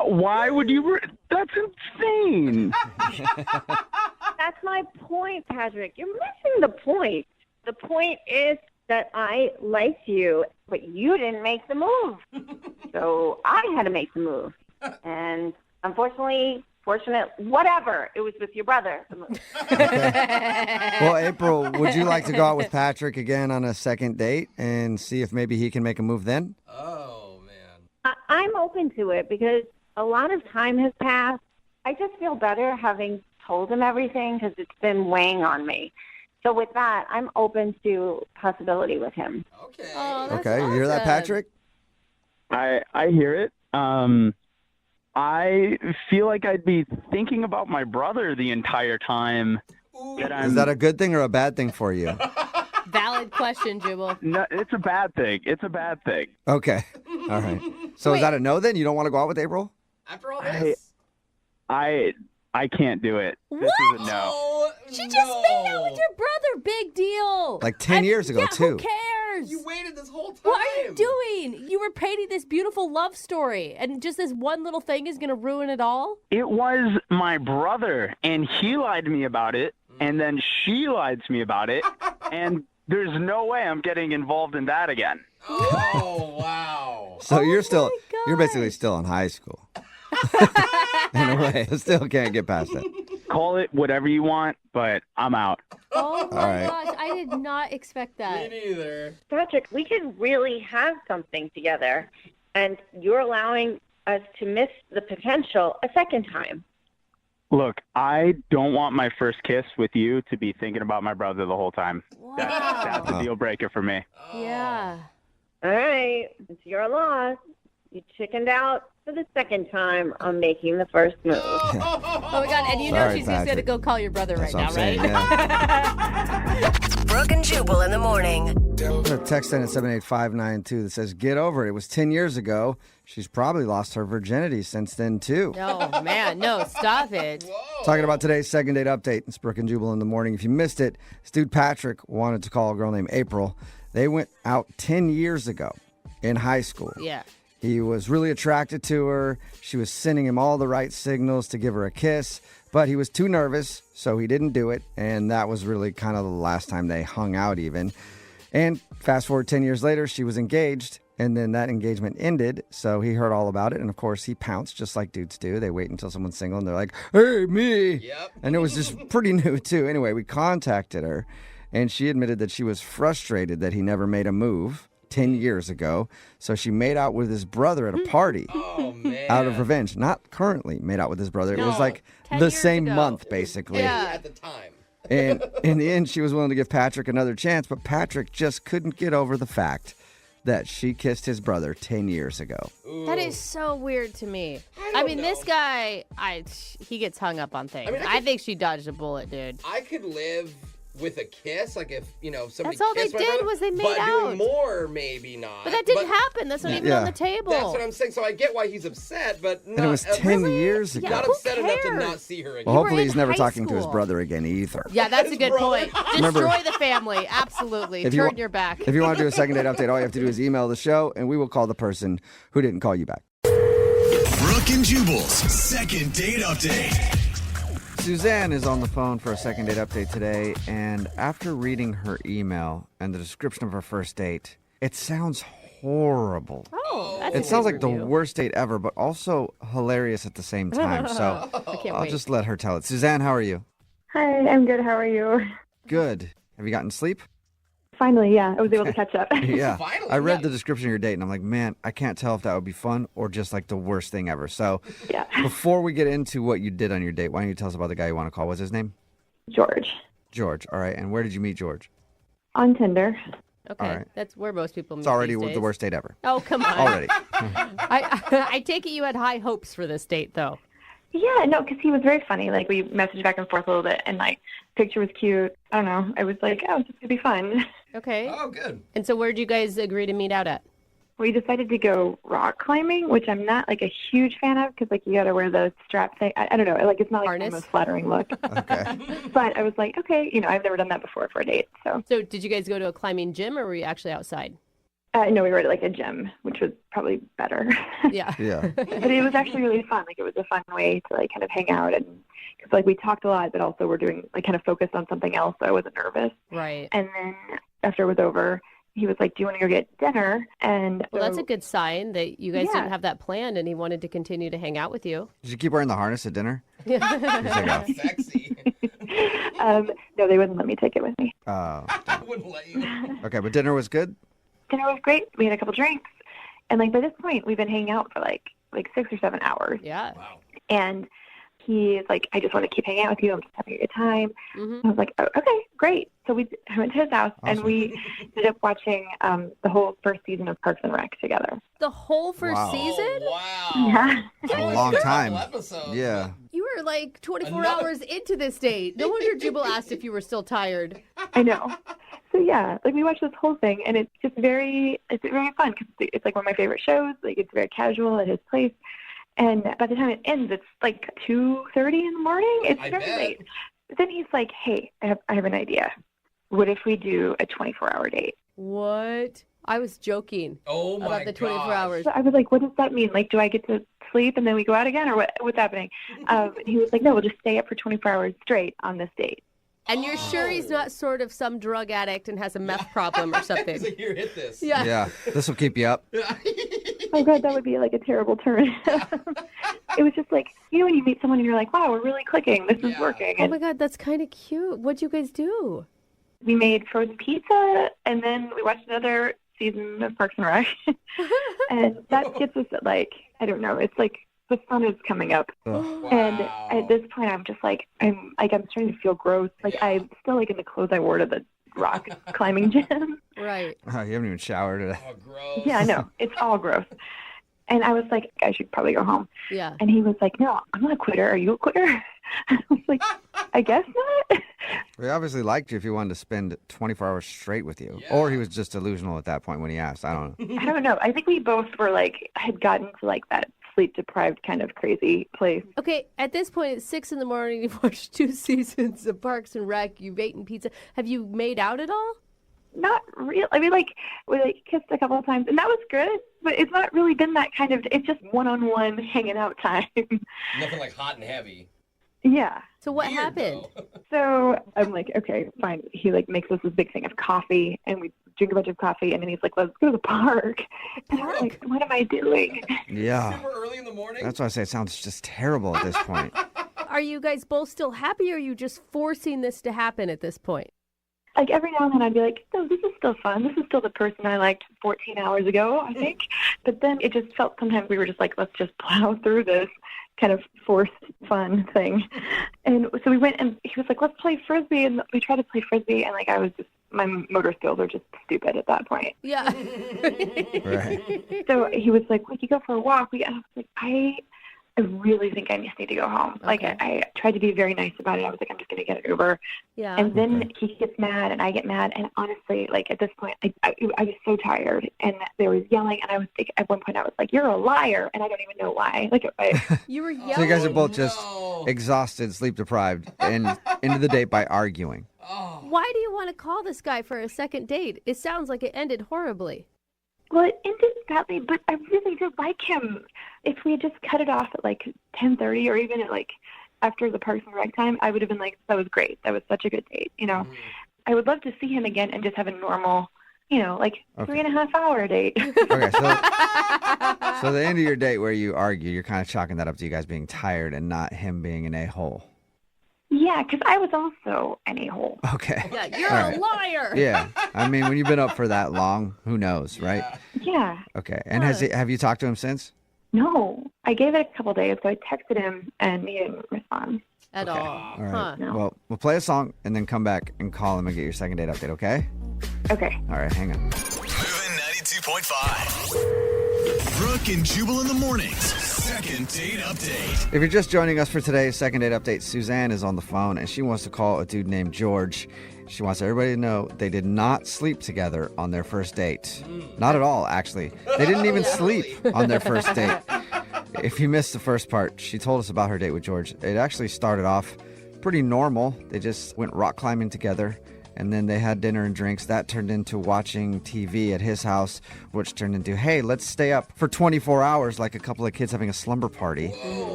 Why would you? That's insane. That's my point, Patrick. You're missing the point. The point is that I liked you, but you didn't make the move. So I had to make the move. And unfortunately, whatever, it was with your brother. Okay. Well, April, would you like to go out with Patrick again on a second date and see if maybe he can make a move then? Oh, man. I'm open to it because a lot of time has passed. I just feel better having told him everything because it's been weighing on me. So with that, I'm open to possibility with him. Okay. Oh, that's Okay, you hear that, awesome. Patrick? I hear it. I feel like I'd be thinking about my brother the entire time. Is that a good thing or a bad thing for you? Valid question, Jubal. No, it's a bad thing. It's a bad thing. Okay. All right. So is that a no then? You don't want to go out with April? After all this? I can't do it. What? This is a no. Oh, She just made out with your brother. Big deal. Like 10 years ago, yeah, too. Who cares? You waited this whole time. What are you doing? You were painting this beautiful love story, and just this one little thing is going to ruin it all? It was my brother, and he lied to me about it, and then she lied to me about it, and there's no way I'm getting involved in that again. Oh, wow. So you're basically still in high school. In a way. I still can't get past that. Call it whatever you want, but I'm out. Oh my All right. gosh, I did not expect that. Me neither. Patrick, we could really have something together, and you're allowing us to miss the potential a second time. Look, I don't want my first kiss with you to be thinking about my brother the whole time. That's a deal breaker for me. Yeah. All right, it's your loss. You chickened out for the second time on making the first move. Oh my God, and you know Sorry, she's just going to Patrick. go call your brother That's right what I'm now, saying, right? yeah. Brooke and Jubal in the morning. A text in at 78592 that says, get over it. It was 10 years ago. She's probably lost her virginity since then, too. Oh, man. No, stop it. Talking about today's second date update. It's Brooke and Jubal in the morning. If you missed it, this dude Patrick wanted to call a girl named April. They went out 10 years ago in high school. Yeah. He was really attracted to her. She was sending him all the right signals to give her a kiss, but he was too nervous, so he didn't do it. And that was really kind of the last time they hung out even. And fast forward 10 years later, she was engaged, and then that engagement ended, so he heard all about it, and of course he pounced, just like dudes do. They wait until someone's single, and they're like, hey, me! Yep. And it was just pretty new, too. Anyway, we contacted her, and she admitted that she was frustrated that he never made a move 10 years ago, so she made out with his brother at a party. Oh, man. Out of revenge. Not currently made out with his brother. It was No, like 10 the years same ago. month, basically. Yeah. At the time. And in the end, she was willing to give Patrick another chance, but Patrick just couldn't get over the fact that she kissed his brother 10 years ago. That is so weird to me. I mean, this guy, he gets hung up on things. I mean, I think she dodged a bullet, dude. I could live with a kiss, like if, somebody That's all they kissed my did brother, was they made but out. doing more, maybe not. But that didn't happen. That's not even on the table. That's what I'm saying. So I get why he's upset, but not, And it was 10 years ago. not who upset enough to cares? not see her again. Well, hopefully in he's never high talking to his school. brother again either. Yeah, that's a good point. Remember- Destroy the family. Absolutely. If you Turn wa- your back. If you want to do a second date update, all you have to do is email the show, and we will call the person who didn't call you back. Brooke and Jubal's second date update. Suzanne is on the phone for a second date update today, and after reading her email and the description of her first date, it sounds horrible. Oh, that's It a sounds good like the review. worst date ever, but also hilarious at the same time. So I can't I'll wait. just let her tell it. Suzanne, how are you? Hi, I'm good. How are you? Good. Have you gotten sleep? Finally, yeah, I was able to catch up. Yeah. Finally, I read yeah. the description of your date, and I'm like, man, I can't tell if that would be fun or just like the worst thing ever. So Yeah. before we get into what you did on your date, why don't you tell us about the guy you want to call? What's his name? George. George. All right. And where did you meet George? On Tinder. Okay, all right. that's where most people meet It's already these days. the worst date ever. Oh, come on. Already. I take it you had high hopes for this date, though. Yeah, no, because he was very funny. Like, we messaged back and forth a little bit, and, like, picture was cute. I don't know. I was like, oh, this could be fun. Okay. Oh, good. And so where did you guys agree to meet out at? We decided to go rock climbing, which I'm not, like, a huge fan of because, like, you got to wear the strap thing. I don't know. Like, it's not, like, Harness? the most flattering look. Okay. But I was like, okay, I've never done that before for a date. So, So did you guys go to a climbing gym or were you actually outside? no, we were at, like, a gym, which was probably better. Yeah. Yeah. But it was actually really fun. Like, it was a fun way to, like, kind of hang out. And because, like, we talked a lot, but also we're doing, like, kind of focused on something else, so I wasn't nervous. Right. And then after it was over, he was like, do you want to go get dinner? And Well, that's so- a good sign that you guys Yeah. didn't have that planned and he wanted to continue to hang out with you. Did you keep wearing the harness at dinner? Yeah. He's like, Sexy. no, they wouldn't let me take it with me. oh. I wouldn't let you. Okay, but dinner was good? Dinner was great. We had a couple drinks. And, like, by this point, we've been hanging out for, like 6 or 7 hours. Yeah. Wow. And he's like, I just want to keep hanging out with you. I'm just having a good time. Mhm. I was like, oh, okay, great. So I went to his house, and Awesome. we ended up watching the whole first season of Parks and Rec together. The whole first Wow. season? Oh, wow. Yeah. It's a I long watched a time. couple episodes, Yeah. You were like 24 Another- hours into this date. No wonder Jubal asked if you were still tired. I know. So yeah, like we watched this whole thing, and it's just very fun because it's like one of my favorite shows. Like it's very casual at his place, and by the time it ends, it's like 2:30 in the morning. It's I very bet. late. But then he's like, "Hey, I have an idea. What if we do a 24-hour date?" What? I was joking Oh my about the 24 gosh. hours. So I was like, "What does that mean? Like, do I get to sleep and then we go out again, or what's happening?" And he was like, "No, we'll just stay up for 24 hours straight on this date." And you're sure he's not sort of some drug addict and has a meth problem or something? He's like, here, hit this. Yeah. Yeah. This will keep you up. Oh God, that would be like a terrible turn. It was just like, when you meet someone and you're like, wow, we're really clicking. This is Yeah. working. Oh And my God, that's kind of cute. What'd you guys do? we made frozen pizza, and then we watched another season of Parks and Rec. And that gets us at like, I don't know, it's like the sun is coming up. Ugh. And Wow. at this point, I'm just like, I'm starting to feel gross. Like Yeah. I'm still like in the clothes I wore to the rock climbing gym. Right. Oh, you haven't even showered today. Oh, gross. Yeah, I know. It's all gross. And I was like, I should probably go home. Yeah. And he was like, no, I'm not a quitter. Are you a quitter? I was like, I guess not. He obviously liked you if he wanted to spend 24 hours straight with you. Or he was just delusional at that point when he asked. I don't know. I don't know. I think we both were like, had gotten to like that sleep deprived kind of crazy place. Okay, at this point, it's 6 a.m. You've watched 2 seasons of Parks and Rec. You've eaten pizza. Have you made out at all? Not real. I mean, like, we like kissed a couple of times, and that was good. But it's not really been that kind of. It's just one-on-one hanging out time. Nothing like hot and heavy. Yeah. So what Weird, happened? So I'm like, okay, fine. He like makes us this big thing of coffee, and we drink a bunch of coffee, and then he's like, let's go to the park. And I'm like, what am I doing? Yeah. Super early in the morning? That's why I say it sounds just terrible at this point. Are you guys both still happy, or are you just forcing this to happen at this point? Like every now and then I'd be like, no, this is still fun. This is still the person I liked 14 hours ago, I think. But then it just felt sometimes we were just like, let's just plow through this kind of forced fun thing. And so we went and he was like, let's play Frisbee. And we tried to play Frisbee. And like, my motor skills are just stupid at that point. Yeah. Right. So he was like, we could go for a walk. I was like, I really think I just need to go home. Okay. Like, I tried to be very nice about it. I was like, I'm just going to get an Uber. Yeah. And then he gets mad, and I get mad. And honestly, like, at this point, I was so tired. And they were yelling, and I was like, at one point, I was like, you're a liar. And I don't even know why. Like, You were yelling? So you guys are both just exhausted, sleep deprived, and into the date by arguing. Why do you want to call this guy for a second date? It sounds like it ended horribly. well, it ended badly, but I really did like him. If we had just cut it off at like 10:30 or even at like after the Parks and Rec time, I would have been like, that was great. That was such a good date. You know, I would love to see him again and just have a normal, you know, like 3.5 hour date. Okay, so the end of your date where you argue, you're kind of chalking that up to you guys being tired and not him being an a-hole. Yeah, because I was also an a-hole. Okay. Yeah, you're All a liar. Yeah. I mean, when you've been up for that long, who knows, right? Yeah. Okay. And have you talked to him since? No, I gave it a couple days, so I texted him and he didn't respond. At all. All right. Huh. No. Well, we'll play a song and then come back and call him and get your second date update, okay? Okay. All right, hang on. Moving 92.5. Brooke and Jubal in the mornings. Second date update. If you're just joining us for today's second date update, Suzanne is on the phone and she wants to call a dude named George. She wants everybody to know they did not sleep together on their first date. Not at all, actually. They didn't even sleep on their first date. If you missed the first part, she told us about her date with George. It actually started off pretty normal. They just went rock climbing together, and then they had dinner and drinks. That turned into watching TV at his house, which turned into, hey, let's stay up for 24 hours like a couple of kids having a slumber party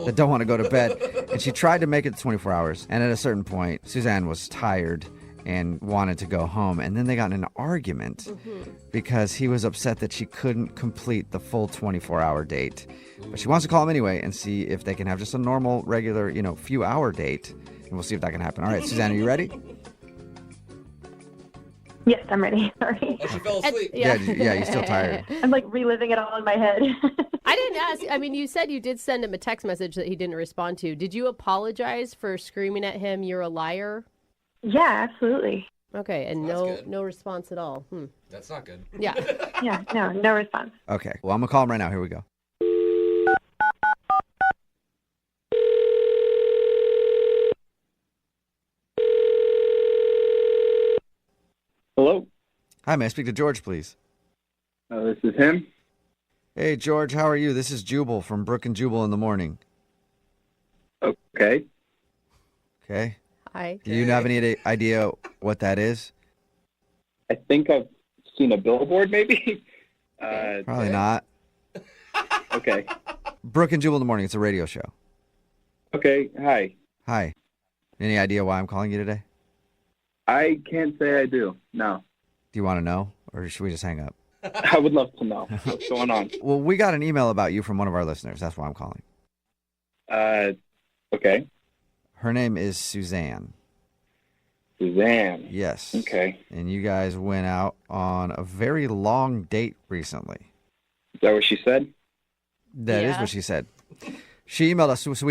that don't want to go to bed. And she tried to make it 24 hours. And at a certain point, Suzanne was tired and wanted to go home. And then they got in an argument because he was upset that she couldn't complete the full 24-hour date. But she wants to call him anyway and see if they can have just a normal, regular, few hour date. And we'll see if that can happen. All right, Suzanne, are you ready? Yes, I'm ready. Sorry. Oh, she fell asleep. Yeah, you're still tired. I'm like reliving it all in my head. I didn't ask. I mean, you said you did send him a text message that he didn't respond to. Did you apologize for screaming at him, you're a liar? Yeah, absolutely. Okay, and no response at all. That's not good. Yeah. Yeah, no response. Okay, well, I'm going to call him right now. Here we go. Hello? Hi, may I speak to George, please? This is him. Hey, George, how are you? This is Jubal from Brooke and Jubal in the morning. Okay. Okay. Hi. Do you have any idea what that is? I think I've seen a billboard, maybe. Probably not. Okay. Brooke and Jubal in the morning. It's a radio show. Okay. Hi. Hi. Any idea why I'm calling you today? I can't say I do. No. Do you want to know, or should we just hang up? I would love to know what's going on. Well, we got an email about you from one of our listeners. That's why I'm calling. Okay. Her name is Suzanne. Suzanne. Yes. Okay. And you guys went out on a very long date recently. Is that what she said? That is what she said. She emailed us, so we do